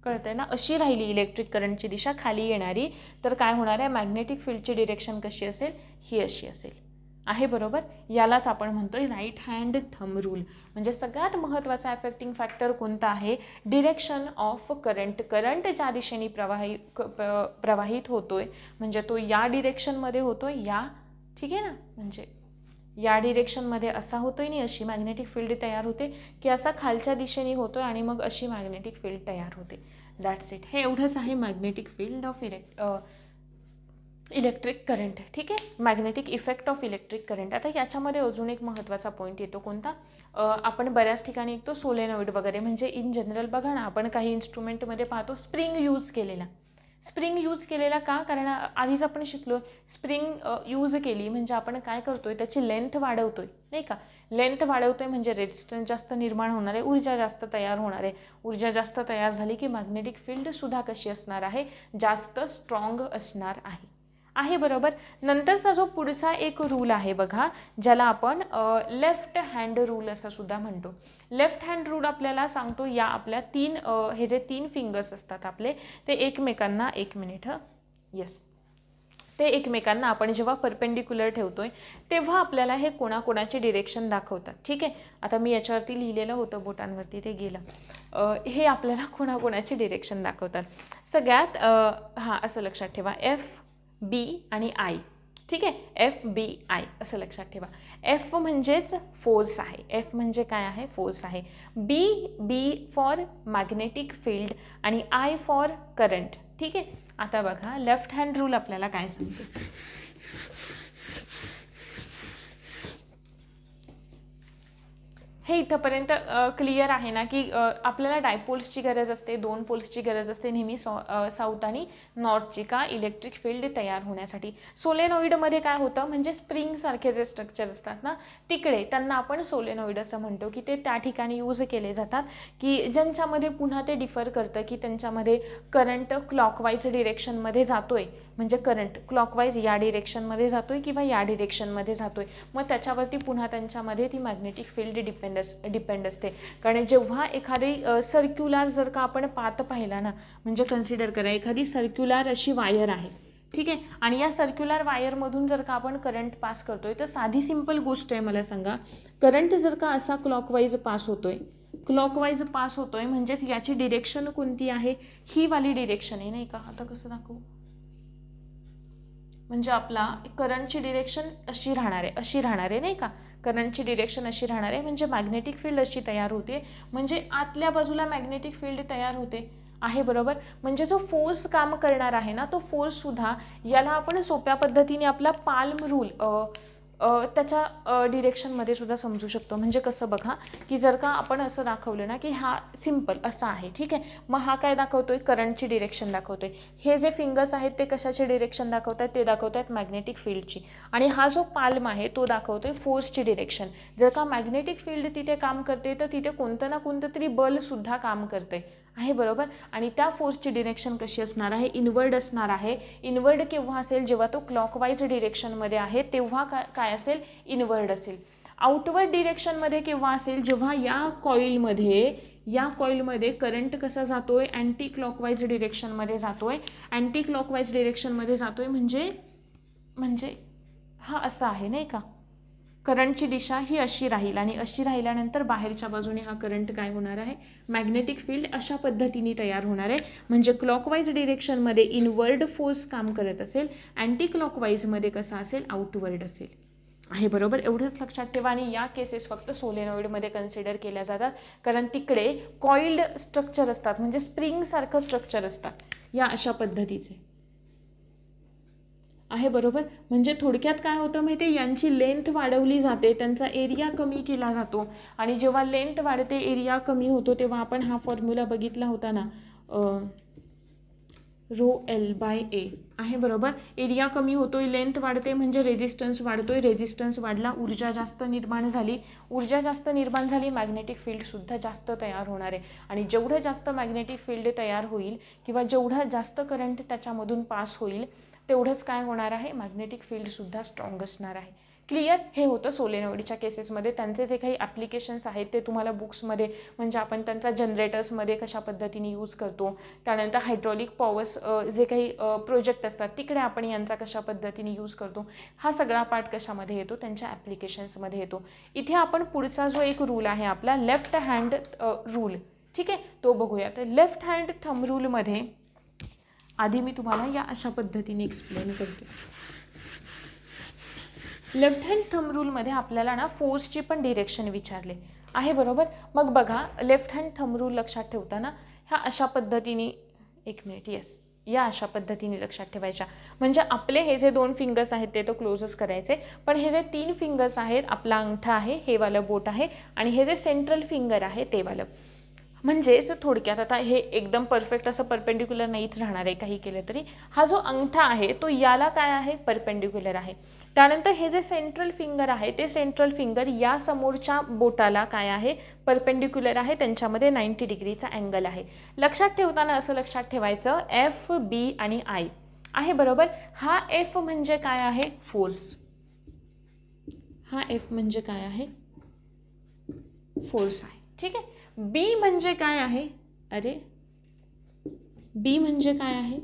कळतंय ना, अशी राहिली इलेक्ट्रिक करंटची दिशा खाली येणारी, तर काय होणार आहे, मॅग्नेटिक फील्डची डिरेक्शन कशी असेल, ही अशी असेल आहे बरोबर. यालाच आपण म्हणतोय राईट हँड थंब रूल. म्हणजे सगळ्यात महत्त्वाचा अफेक्टिंग फॅक्टर कोणता आहे, डिरेक्शन ऑफ करंट. करंट ज्या दिशेने प्रवाहित होतोय म्हणजे तो या डिरेक्शनमध्ये होतोय, या ठीक आहे ना, म्हणजे या डिरेक्शनमध्ये असा होतोय आणि अशी मॅग्नेटिक फील्ड तयार होते, की असा खालच्या दिशेने होतोय आणि मग अशी मॅग्नेटिक फील्ड तयार होते. That's it. हे एवढंच आहे magnetic field of electric current. ठीक आहे, magnetic effect of electric current. आता याच्यामध्ये अजून एक महत्त्वाचा पॉईंट येतो कोणता, आपण बऱ्याच ठिकाणी तो सोलेनॉइड वगैरे, म्हणजे इन जनरल बघा ना, आपण काही इन्स्ट्रुमेंटमध्ये पाहतो स्प्रिंग यूज केलेला. स्प्रिंग यूज केलेला का? कारण आधीच आपण शिकलो स्प्रिंग यूज केली म्हणजे आपण काय करतोय, त्याची लेंथ वाढवतोय नाही का. लेंथ वाढवतोय म्हणजे रेजिस्टन्स जास्त निर्माण होणार आहे, ऊर्जा जास्त तयार होणार आहे. ऊर्जा जास्त तयार झाली की मॅग्नेटिक फील्डसुद्धा कशी असणार आहे, जास्त स्ट्रॉंग असणार आहे बरोबर. नंतरचा जो पुढचा एक रूल आहे बघा, ज्याला आपण लेफ्ट हँड रूल असं सुद्धा म्हणतो. लेफ्ट हँड रूल आपल्याला सांगतो या आपल्या हे जे 3 फिंगर्स असतात आपले, ते एकमेकांना, एक मिनिट येस, ते एकमेकांना आपण जेव्हा परपेंडिक्युलर ठेवतोय तेव्हा आपल्याला हे कोणाकोणाचे डिरेक्शन दाखवतात. ठीक आहे, आता मी याच्यावरती लिहिलेलं होतं बोटांवरती, ते गेलं. हे आपल्याला कोणाकोणाचे डिरेक्शन दाखवतात. सगळ्यात असं लक्षात ठेवा, एफ बी आणि आय. ठीक आहे, एफ बी आय असं लक्षात ठेवा. एफ म्हणजेच फोर्स आहे, एफ म्हणजे काय आहे, फोर्स आहे. बी फॉर मॅग्नेटिक फील्ड आणि आय फॉर करंट. ठीक आहे, आता बघा लेफ्ट हँड रूल आपल्याला काय सांगतो. हे इथंपर्यंत क्लिअर आहे ना, की आपल्याला डायपोल्सची गरज असते, 2 पोल्सची गरज असते नेहमी साऊथ आणि नॉर्थची. का? इलेक्ट्रिक फील्ड तयार होण्यासाठी. सोलेनॉइडमध्ये काय होतं म्हणजे स्प्रिंगसारखे जे स्ट्रक्चर असतात ना, तिकडे त्यांना आपण सोलेनॉइड असं म्हणतो, की ते त्या ठिकाणी यूज केले जातात, की ज्यांच्यामध्ये पुन्हा ते डिफर करतं, की त्यांच्यामध्ये करंट क्लॉकवाईज डिरेक्शनमध्ये जातोय, म्हणजे करंट क्लॉकवाईज या डिरेक्शनमध्ये जातोय किंवा या डिरेक्शनमध्ये जातोय, मग त्याच्यावरती पुन्हा त्यांच्यामध्ये ती मॅग्नेटिक फील्ड डिपेंड असते. कारण जेव्हा एखादी सर्क्युलर जर का आपण पाथ पाहिला ना, म्हणजे कन्सिडर करा एखादी सर्क्युलर अशी वायर आहे. ठीक आहे, आणि या सर्क्युलर वायरमधून जर का आपण करंट पास करतोय, तर साधी सिंपल गोष्ट आहे, मला सांगा, करंट जर का असा क्लॉकवाईज पास होतोय म्हणजेच याची डिरेक्शन कोणती आहे, ही वाली डिरेक्शन आहे नाही का. आता कसं दाखवू, म्हणजे आपला करंटची डिरेक्शन अशी राहणार आहे नाही का. करंटची डिरेक्शन अशी राहणार आहे म्हणजे मॅग्नेटिक फील्ड अशी तयार होते, म्हणजे आतल्या बाजूला मॅग्नेटिक फील्ड तयार होते आहे बरोबर. म्हणजे जो फोर्स काम करणार आहे ना, तो फोर्स सुद्धा याला आपण सोप्या पद्धतीने आपला पाल्म रूल त्याच्या डिरेक्शनमध्ये सुद्धा समजू शकतो. म्हणजे कसं बघा, की जर का आपण असं दाखवलं ना, की हा सिम्पल असा आहे. ठीक आहे, मग हा काय दाखवतोय, करंटची डिरेक्शन दाखवतोय. हे जे फिंगर्स आहेत ते कशाचे डिरेक्शन दाखवतात, ते दाखवतात मॅग्नेटिक फील्डची. आणि हा जो पाल्म आहे तो दाखवतोय फोर्सची डिरेक्शन. जर का मॅग्नेटिक फील्ड तिथे काम करते, तर तिथे कोणतं ना कोणतं तरी बलसुद्धा काम करते आहे बरोबर. आणि त्या फोर्सची डिरेक्शन कशी असणार आहे, इनवर्ड असणार आहे. इनवर्ड केव्हा असेल, जेव्हा तो क्लॉकवाईज डिरेक्शनमध्ये आहे तेव्हा काय असेल, इनवर्ड असेल. आउटवर्ड डिरेक्शनमध्ये केव्हा असेल, जेव्हा या कॉइलमध्ये करंट कसा जातोय, अँटी क्लॉकवाईज डिरेक्शनमध्ये जातोय. अँटी क्लॉकवाईज डिरेक्शनमध्ये जातोय म्हणजे हा असा आहे नाही का. करंटची दिशा ही अशी राहील आणि अशी राहिल्यानंतर बाहेरच्या बाजूने हा करंट काय होणार आहे, मॅग्नेटिक फील्ड अशा पद्धतीने तयार होणार आहे. म्हणजे क्लॉकवाईज डिरेक्शनमध्ये इनवर्ड फोर्स काम करत असेल, अँटी क्लॉकवाईजमध्ये कसा असेल, आउटवर्ड असेल आहे बरोबर. एवढंच लक्षात ठेवा. आणि या केसेस फक्त सोलेनॉइडमध्ये कन्सिडर केल्या जातात, कारण तिकडे कॉइल्ड स्ट्रक्चर असतात, म्हणजे स्प्रिंगसारखं स्ट्रक्चर असतात या अशा पद्धतीचे आहे बरोबर. म्हणजे थोडक्यात काय होतं माहिती आहे, यांची लेंथ वाढवली जाते, त्यांचा एरिया कमी केला जातो. आणि जेव्हा लेंथ वाढते, एरिया कमी होतो, तेव्हा आपण हा फॉर्म्युला बघितला होता ना, ρL/A आहे बरोबर. एरिया कमी होतोय, लेंथ वाढते म्हणजे रेजिस्टन्स वाढतोय, रेजिस्टन्स वाढला, ऊर्जा जास्त निर्माण झाली, मॅग्नेटिक फील्डसुद्धा जास्त तयार होणार आहे. आणि जेवढं जास्त मॅग्नेटिक फील्ड तयार होईल किंवा जेवढा जास्त करंट त्याच्यामधून पास होईल, तेवढंच काय होणार आहे, मॅग्नेटिक फील्डसुद्धा स्ट्रॉंग असणार आहे. क्लिअर. हे होतं सोलेनॉइडच्या केसेसमध्ये. त्यांचे जे काही ॲप्लिकेशन्स आहेत ते तुम्हाला बुक्समध्ये, म्हणजे आपण त्यांचा जनरेटर्समध्ये कशा पद्धतीने यूज करतो, त्यानंतर हायड्रॉलिक पॉवर्स जे काही प्रोजेक्ट असतात तिकडे आपण यांचा कशा पद्धतीने यूज करतो, हा सगळा पार्ट कशामध्ये येतो, त्यांच्या ॲप्लिकेशन्समध्ये येतो. इथे आपण पुढचा जो एक रूल आहे आपला लेफ्ट हँड रूल, ठीक आहे, तो बघूया. तर लेफ्ट हँड थंब रूलमध्ये आधी मी तुम्हाला या अशा पद्धतीने एक्सप्लेन करते. लेफ्ट हँड थंब रूलमध्ये आपल्याला ना फोर्सची पण डिरेक्शन विचारले आहे बरोबर. मग बघा, लेफ्ट हँड थंब रूल लक्षात ठेवताना ह्या अशा पद्धतीने, एक मिनिट, येस, या अशा पद्धतीने लक्षात ठेवायच्या. म्हणजे आपले हे जे 2 फिंगर्स आहेत ते तर क्लोजच करायचे, पण हे जे 3 फिंगर्स आहेत, आपला अंगठा आहे, हे वालं बोट आहे, आणि हे जे सेंट्रल फिंगर आहे ते वालं, म्हणजेच थोडक्यात आता हे एकदम परफेक्ट असं परपेंडिक्युलर नाहीच राहणार आहे काही केलं तरी, हा जो अंगठा आहे तो याला काय आहे, परपेंडिक्युलर आहे. त्यानंतर हे जे सेंट्रल फिंगर आहे ते सेंट्रल फिंगर या समोरच्या बोटाला काय आहे, परपेंडिक्युलर आहे, त्यांच्यामध्ये 90 डिग्रीचा अँगल आहे. लक्षात ठेवताना असं लक्षात ठेवायचं एफ, बी आणि आय आहे बरोबर. हा एफ म्हणजे काय आहे, फोर्स. हा एफ म्हणजे काय आहे, फोर्स आहे. ठीक आहे. बी म्हणजे काय आहे, अरे बी म्हणजे काय आहे,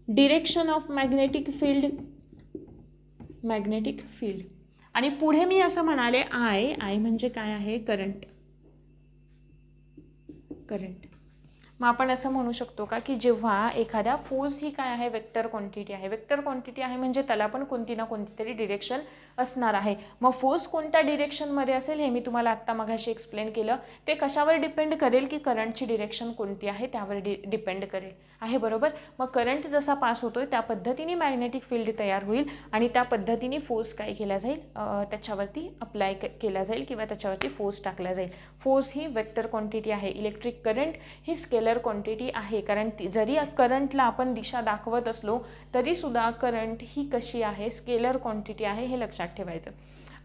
direction of magnetic field, magnetic field. आणि पुढे मी असं म्हणाले आय, आय म्हणजे काय आहे, करंट, करंट. मग आपण असं म्हणू शकतो का की जेव्हा एखाद्या फोर्स ही काय आहे, वेक्टर क्वांटिटी आहे. वेक्टर क्वांटिटी आहे म्हणजे त्याला पण कोणती ना कोणती तरी डिरेक्शन असणार आहे. मग फोर्स कोणत्या डिरेक्शनमध्ये असेल हे मी तुम्हाला आत्ता मगाशी एक्सप्लेन केलं. ते कशावर डिपेंड करेल की करंटची डिरेक्शन कोणती आहे त्यावर डिपेंड करेल आहे बरोबर. मग करंट जसा पास होतोय त्या पद्धतीने मॅग्नेटिक फील्ड तयार होईल आणि त्या पद्धतीने फोर्स काय केला जाईल, त्याच्यावरती अप्लाय केला जाईल किंवा त्याच्यावरती फोर्स टाकला जाईल. फोर्स ही वेक्टर क्वांटिटी आहे. इलेक्ट्रिक करंट ही स्केलर क्वांटिटी आहे. कारण जरी करंटला आपण दिशा दाखवत असलो तरी सुद्धा करंट ही कशी आहे, स्केलर क्वांटिटी आहे, हे लक्षात ठेवायचं.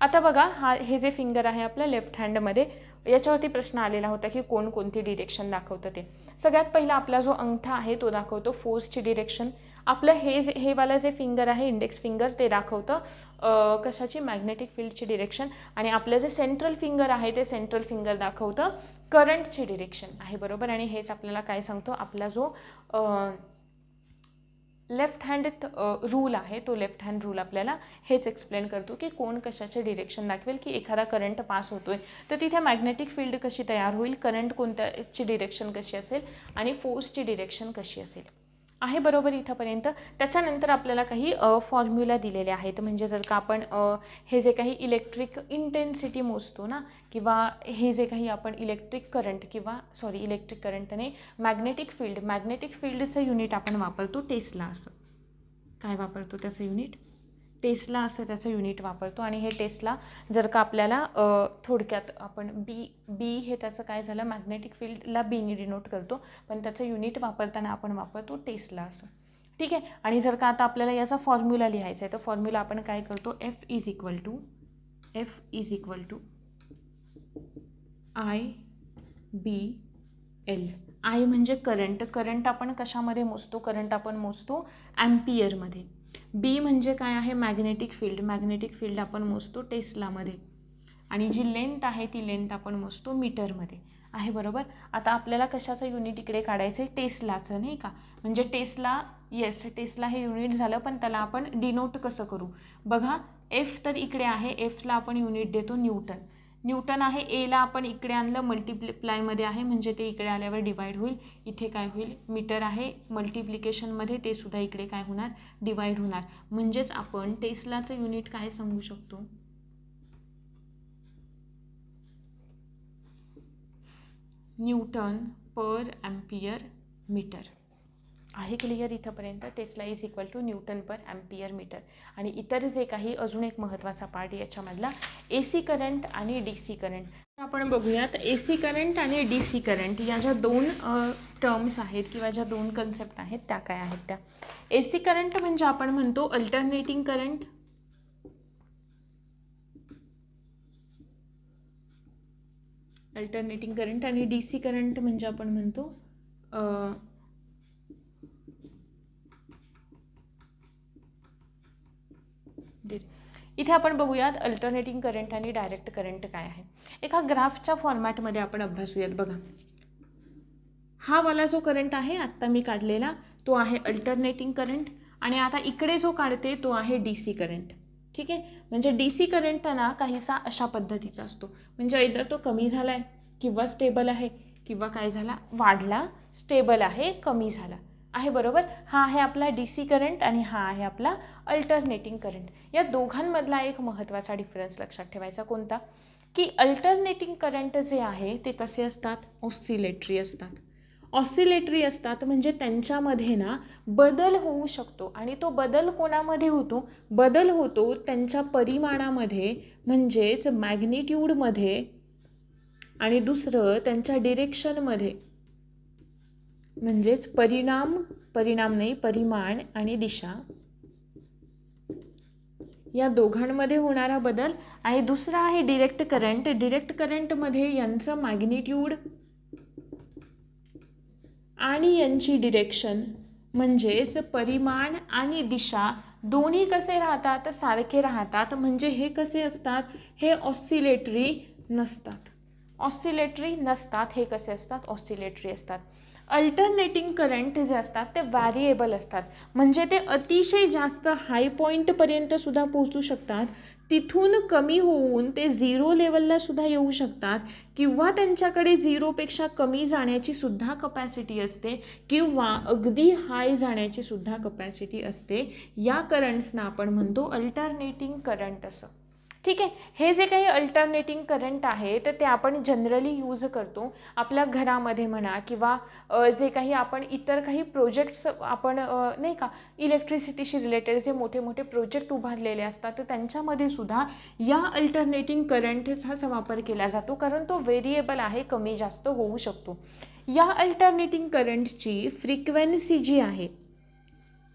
आता बघा हे जे फिंगर आहे आपल्या लेफ्ट हँडमध्ये, याच्यावरती प्रश्न आलेला होता की कोणती डिरेक्शन दाखवतं ते. सगळ्यात पहिला आपला जो अंगठा आहे तो दाखवतो फोर्सची डिरेक्शन. आपलं हे वाला जे फिंगर आहे इंडेक्स फिंगर ते दाखवतं कशाची, मॅग्नेटिक फील्डची डिरेक्शन. आणि आपलं जे सेंट्रल फिंगर आहे ते सेंट्रल फिंगर दाखवतं करंटची डिरेक्शन आहे बरोबर. आणि हेच आपल्याला काय सांगतो, आपला जो लेफ्ट हँड रूल आहे तो लेफ्ट हँड रूल आपल्याला हेच एक्सप्लेन करतो की कोण कशाचे डिरेक्शन दाखवेल. की एखादा करंट पास होतोय तर तिथे मॅग्नेटिक फील्ड कशी तयार होईल, करंट कोणत्याची डिरेक्शन कशी असेल आणि फोर्सची डिरेक्शन कशी असेल आहे बरोबर इथंपर्यंत. त्याच्यानंतर आपल्याला काही फॉर्म्युला दिलेले आहेत. म्हणजे जर का आपण हे जे काही इलेक्ट्रिक इंटेन्सिटी मोजतो ना, किंवा हे जे काही आपण इलेक्ट्रिक करंट नाही, मॅग्नेटिक फील्डचं युनिट आपण वापरतो टेस्ला. असं काय वापरतो त्याचं युनिट, टेस्ला असं त्याचं युनिट वापरतो. आणि हे टेस्ला जर का आपल्याला थोडक्यात आपण बी हे त्याचं काय झालं, मॅग्नेटिक फील्डला बीने डिनोट करतो, पण त्याचं युनिट वापरताना आपण वापरतो टेस्ला असं. ठीक आहे. आणि जर का आता आपल्याला याचा फॉर्म्युला लिहायचा आहे तर फॉर्म्युला आपण काय करतो, F is equal to I B L. I म्हणजे करंट आपण कशामध्ये मोजतो, करंट आपण मोजतो ॲम्पियरमध्ये. बी म्हणजे काय आहे, मॅग्नेटिक फील्ड आपण मोजतो टेस्लामध्ये. आणि जी लेंथ आहे ती लेंथ आपण मोजतो मीटरमध्ये आहे बरोबर. आता आपल्याला कशाचं युनिट इकडे काढायचं आहे, टेस्लाचं नाही का. म्हणजे टेस्ला हे युनिट झालं, पण त्याला आपण डिनोट कसं करू बघा. एफ तर इकडे आहे, एफला आपण युनिट देतो न्यूटन आहे. एला आपण इकडे आणलं मल्टिप्लायमध्ये आहे, म्हणजे ते इकडे आल्यावर डिवाइड होईल. इथे काय होईल, मीटर आहे मल्टिप्लिकेशनमध्ये, ते सुद्धा इकडे काय होणार, डिवाइड होणार. म्हणजेच आपण टेस्लाचं युनिट काय सांगू शकतो, न्यूटन पर ॲम्पियर मीटर आहे. क्लिअर इथंपर्यंत. Tesla is equal to newton per ampere meter. आणि इतर जे काही अजून एक महत्त्वाचा पार्ट याच्यामधला AC करंट आणि DC करंट. आपण बघूयात AC करंट आणि DC करंट या ज्या दोन टर्म्स आहेत किंवा ज्या दोन कन्सेप्ट आहेत त्या काय आहेत त्या. AC करंट म्हणजे आपण म्हणतो अल्टरनेटिंग करंट, आणि DC करंट म्हणजे आपण म्हणतो इथे आपण बघूयात अल्टरनेटिंग करंट आणि डायरेक्ट करंट काय आहे. एका ग्राफच्या फॉर्मॅटमध्ये आपण अभ्यासूयात. बघा हा वाला जो करंट आहे आत्ता मी काढलेला तो आहे अल्टरनेटिंग करंट, आणि आता इकडे जो काढते तो आहे DC करंट. ठीक आहे. म्हणजे DC करंट ना काहीसा अशा पद्धतीचा असतो, म्हणजे इतर तो कमी झाला आहे किंवा स्टेबल आहे, किंवा काय झाला, वाढला, स्टेबल आहे, कमी झाला आहे बरोबर. हा आहे आपला DC करंट आणि हा आहे आपला अल्टरनेटिंग करंट. या दोघांमधला एक महत्त्वाचा डिफरन्स लक्षात ठेवायचा कोणता, की अल्टरनेटिंग करंट जे आहे ते कसे असतात, ऑसिलेटरी असतात. म्हणजे त्यांच्यामध्ये ना बदल होऊ शकतो, आणि तो बदल कोणामध्ये होतो, बदल होतो त्यांच्या परिमाणामध्ये, म्हणजेच मॅग्निट्यूडमध्ये आणि दुसरं त्यांच्या डिरेक्शनमध्ये, म्हणजेच परिमाण आणि दिशा या दोघांमध्ये होणारा बदल. आणि दुसरा आहे डिरेक्ट करंट. डिरेक्ट करंटमध्ये यांचं मॅग्निट्यूड आणि यांची डिरेक्शन, म्हणजेच परिमाण आणि दिशा दोन्ही कसे राहतात, सारखे राहतात. म्हणजे हे कसे असतात, हे ऑसिलेटरी नसतात. हे कसे असतात, ऑसिलेटरी असतात. अल्टरनेटिंग करंट जे असतात ते व्हॅरिएबल असतात. म्हणजे ते अतिशय जास्त हाय पॉईंटपर्यंत सुद्धा पोहोचू शकतात, तिथून कमी होऊन ते 0 लेवलला सुद्धा येऊ शकतात, किंवा त्यांच्याकडे 0पेक्षा कमी जाण्याची सुद्धा कपॅसिटी असते, किंवा अगदी हाय जाण्याची सुद्धा कपॅसिटी असते. या करंट्सना आपण म्हणतो अल्टरनेटिंग करंट असं. ठीक आहे. हे जे काही अल्टरनेटिंग करंट आहे तर ते आपण जनरली यूज करतो आपल्या घरामध्ये म्हणा, किंवा जे काही आपण इतर काही प्रोजेक्ट्स आपण नाही का इलेक्ट्रिसिटीशी रिलेटेड जे मोठे मोठे प्रोजेक्ट उभारलेले असतात तर त्यांच्यामध्ये सुद्धा या अल्टरनेटिंग करंटचा वापर केला जातो, कारण तो व्हेरिएबल आहे, कमी जास्त होऊ शकतो. या अल्टरनेटिंग करंटची फ्रिक्वेन्सी जी आहे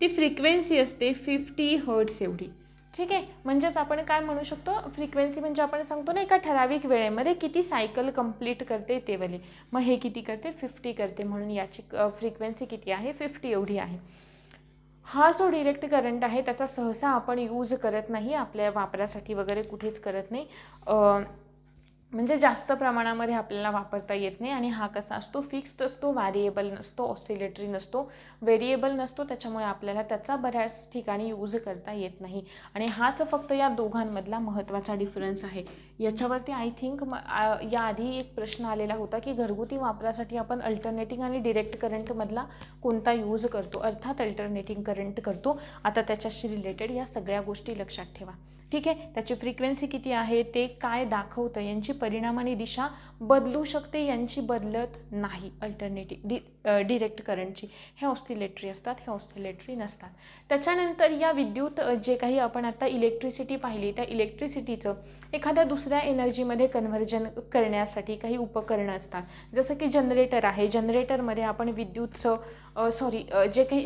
ती फ्रिक्वेन्सी असते 50 हर्ट्झ एवढी. ठीक आहे. म्हणजेच आपण काय म्हणू शकतो, फ्रिक्वेन्सी म्हणजे आपण सांगतो ना एका ठराविक वेळेमध्ये किती सायकल कंप्लीट करते ते वाली. मग हे किती करते, 50 करते, म्हणून याची फ्रिक्वेन्सी किती आहे, 50 एवढी आहे. हा जो डिरेक्ट करंट आहे त्याचा सहसा आपण यूज करत नाही, आपल्या वापरासाठी वगैरे कुठेच करत नाही, म्हणजे जास्त प्रमाणामध्ये आपल्याला वापरता येत नाही. आणि हा कसा असतो, फिक्स्ड असतो, व्हॅरिएबल नसतो, ऑसिलेटरी नसतो, व्हेरिएबल नसतो, त्याच्यामुळे आपल्याला त्याचा बऱ्याच ठिकाणी यूज करता येत नाही. आणि हाच फक्त या दोघांमधला महत्त्वाचा डिफरन्स आहे. याच्यावरती आय थिंक याआधी एक प्रश्न आलेला होता की घरगुती वापरासाठी आपण अल्टरनेटिंग आणि डिरेक्ट करंटमधला कोणता यूज करतो. अर्थात अल्टरनेटिंग करंट करतो. आता त्याच्याशी रिलेटेड या सगळ्या गोष्टी लक्षात ठेवा. ठीक आहे. त्याची फ्रिक्वेन्सी किती आहे, ते काय दाखवतं, यांची परिणाम आणि दिशा बदलू शकते, यांची बदलत नाही. डिरेक्ट करंटची हे ऑसिलेटरी असतात, हे ऑसिलेटरी नसतात. त्याच्यानंतर या विद्युत जे काही आपण आता इलेक्ट्रिसिटी पाहिली, त्या इलेक्ट्रिसिटीचं एखाद्या दुसऱ्या एनर्जीमध्ये कन्व्हर्जन करण्यासाठी काही उपकरणं असतात. जसं की जनरेटर आहे. जनरेटरमध्ये आपण विद्युतचं जे काही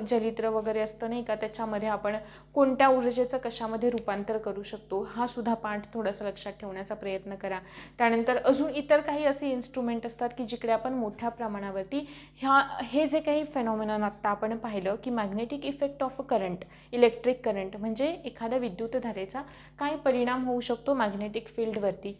जलित्र वगैरे असतं नाही का, त्याच्यामध्ये आपण कोणत्या ऊर्जेचं कशामध्ये रूपांतर करू शकतो, हा सुद्धा पार्ट थोडासा लक्षात ठेवण्याचा प्रयत्न करा. त्यानंतर अजून इतर काही असे इन्स्ट्रुमेंट असतात की जिकडे आपण मोठ्या प्रमाणावरती हे जे काही फेनॉमेनॉन आत्ता आपण पाहिलं की magnetic effect of current, electric current म्हणजे एखाद्या विद्युतधारेचा काय परिणाम होऊ शकतो मॅग्नेटिक फील्डवरती,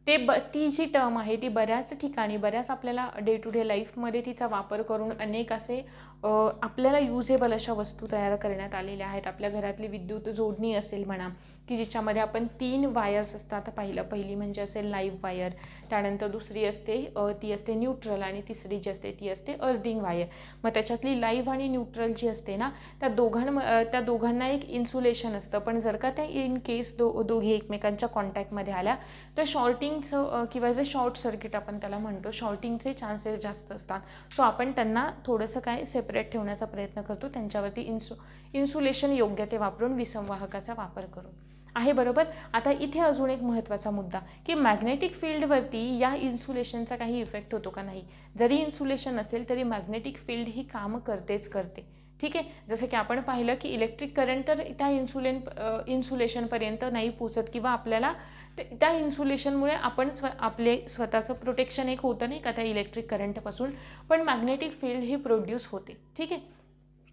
ती जी टर्म आहे ती बऱ्याच ठिकाणी, बऱ्याच आपल्याला डे टू डे लाईफमध्ये तिचा वापर करून अनेक असे आपल्याला युजेबल अशा वस्तू तयार करण्यात आलेल्या आहेत. आपल्या घरातली विद्युत जोडणी असेल म्हणा की जिच्यामध्ये आपण 3 वायर्स असतात. पहिली म्हणजे असेल लाईव्ह वायर, त्यानंतर दुसरी असते ती असते न्यूट्रल, आणि तिसरी जी असते ती असते अर्थिंग वायर. मग त्याच्यातली लाईव्ह आणि न्यूट्रल जी असते ना, त्या दोघांना एक इन्सुलेशन असतं. पण जर का त्या इन केस दोघी एकमेकांच्या कॉन्टॅक्टमध्ये आल्या तर शॉर्टिंगचं किंवा जे शॉर्ट सर्किट आपण त्याला म्हणतो, शॉर्टिंगचे चान्सेस जास्त असतात. सो आपण त्यांना थोडंसं काय सेपरेट ठेवण्याचा प्रयत्न करतो, त्यांच्यावरती इन्सुलेशन योग्य ते वापरून विसंवाहकाचा वापर करून. आहे बरोबर. आता इथे अजून एक महत्त्वाचा मुद्दा की मॅग्नेटिक फील्डवरती या इन्सुलेशनचा काही इफेक्ट होतो का नाही. जरी इन्सुलेशन असेल तरी मॅग्नेटिक फील्ड ही काम करतेच करते. ठीक आहे. जसं की आपण पाहिलं की इलेक्ट्रिक करंट तर त्या इन्सुलेशनपर्यंत नाही पोचत, किंवा आपल्याला त्या इन्सुलेशनमुळे आपण आपले स्वतःचं प्रोटेक्शन एक होतं नाही का त्या इलेक्ट्रिक करंटपासून, पण मॅग्नेटिक फील्ड ही प्रोड्यूस होते. ठीक आहे.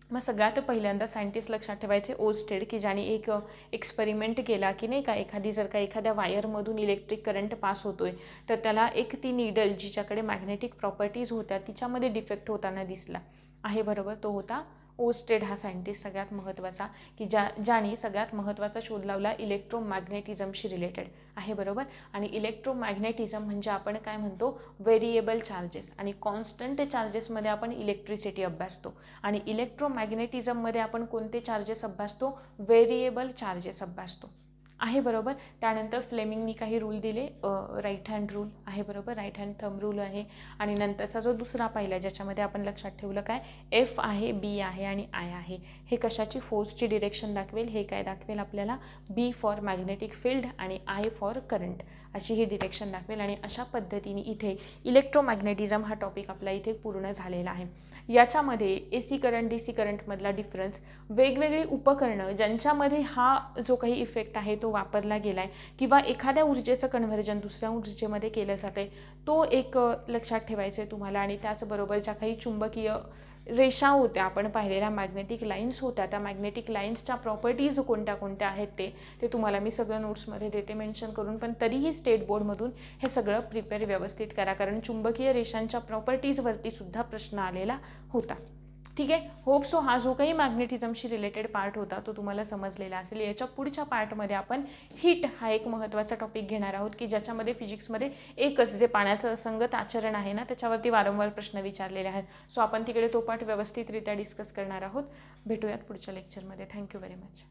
मग सगळ्यात पहिल्यांदा सायंटिस्ट लक्षात ठेवायचे ओस्टेड, की ज्याने एक एक्सपेरिमेंट केला की नाही का जर का एखाद्या वायरमधून इलेक्ट्रिक करंट पास होतोय तर त्याला एक ती नीडल जिच्याकडे मॅग्नेटिक प्रॉपर्टीज होत्या तिच्यामध्ये डिफेक्ट होताना दिसला. आहे बरोबर. तो होता ओस्टेड हा सायंटिस्ट सगळ्यात महत्त्वाचा, की ज्याने सगळ्यात महत्त्वाचा शोध लावला इलेक्ट्रोमॅग्नेटिझमशी रिलेटेड. आहे बरोबर. आणि इलेक्ट्रोमॅग्नेटिझम म्हणजे आपण काय म्हणतो, व्हेरिएबल चार्जेस, आणि कॉन्स्टंट चार्जेसमध्ये आपण इलेक्ट्रिसिटी अभ्यासतो. आणि इलेक्ट्रोमॅग्नेटिझममध्ये आपण कोणते चार्जेस अभ्यासतो, व्हेरिएबल चार्जेस अभ्यासतो. आहे बरोबर. त्यानंतर फ्लेमिंगनी काही रूल दिले, राईट हँड रूल आहे बरोबर, राईट हँड थंब रूल आहे. आणि नंतरचा जो दुसरा पाहिला ज्याच्यामध्ये आपण लक्षात ठेवलं काय, एफ आहे, बी आहे आणि आय आहे. हे कशाची, फोर्सची डिरेक्शन दाखवेल. हे काय दाखवेल आपल्याला, बी फॉर मॅग्नेटिक फील्ड आणि आय फॉर करंट अशी ही डिरेक्शन दाखवेल. आणि अशा पद्धतीने इथे इलेक्ट्रोमॅग्नेटिझम हा टॉपिक आपला इथे पूर्ण झालेला आहे. याच्यामध्ये A C current, D C करंटमधला डिफरन्स, वेगवेगळी उपकरणं ज्यांच्यामध्ये हा जो काही इफेक्ट आहे तो वापरला गेला आहे किंवा एखाद्या ऊर्जेचं कन्व्हर्जन दुसऱ्या ऊर्जेमध्ये केलं जातं आहे, तो एक लक्षात ठेवायचं आहे तुम्हाला. आणि त्याचबरोबर ज्या काही चुंबकीय रेषा होत्या आपण पाहिलेल्या, मॅग्नेटिक लाईन्स होत्या, त्या मॅग्नेटिक लाईन्सच्या प्रॉपर्टीज कोणत्या कोणत्या आहेत ते तुम्हाला मी सगळं नोट्समध्ये देते मेन्शन करून. पण तरीही स्टेट बोर्डमधून हे सगळं प्रिपेअर व्यवस्थित करा, कारण चुंबकीय रेषांच्या प्रॉपर्टीजवरती सुद्धा प्रश्न आलेला होता. ठीक आहे. होप सो हा जो काही मॅग्नेटिझमशी रिलेटेड पार्ट होता तो तुम्हाला समजलेला असेल. याच्या पुढच्या पार्टमध्ये आपण हीट हा एक महत्त्वाचा टॉपिक घेणार आहोत की ज्याच्यामध्ये फिजिक्समध्ये एकच जे पाण्याचं असंगत आचरण आहे ना त्याच्यावरती वारंवार प्रश्न विचारलेले आहेत. सो आपण तिकडे तो पार्ट व्यवस्थितरित्या डिस्कस करणार आहोत. भेटूयात पुढच्या लेक्चरमध्ये. Thank you very much.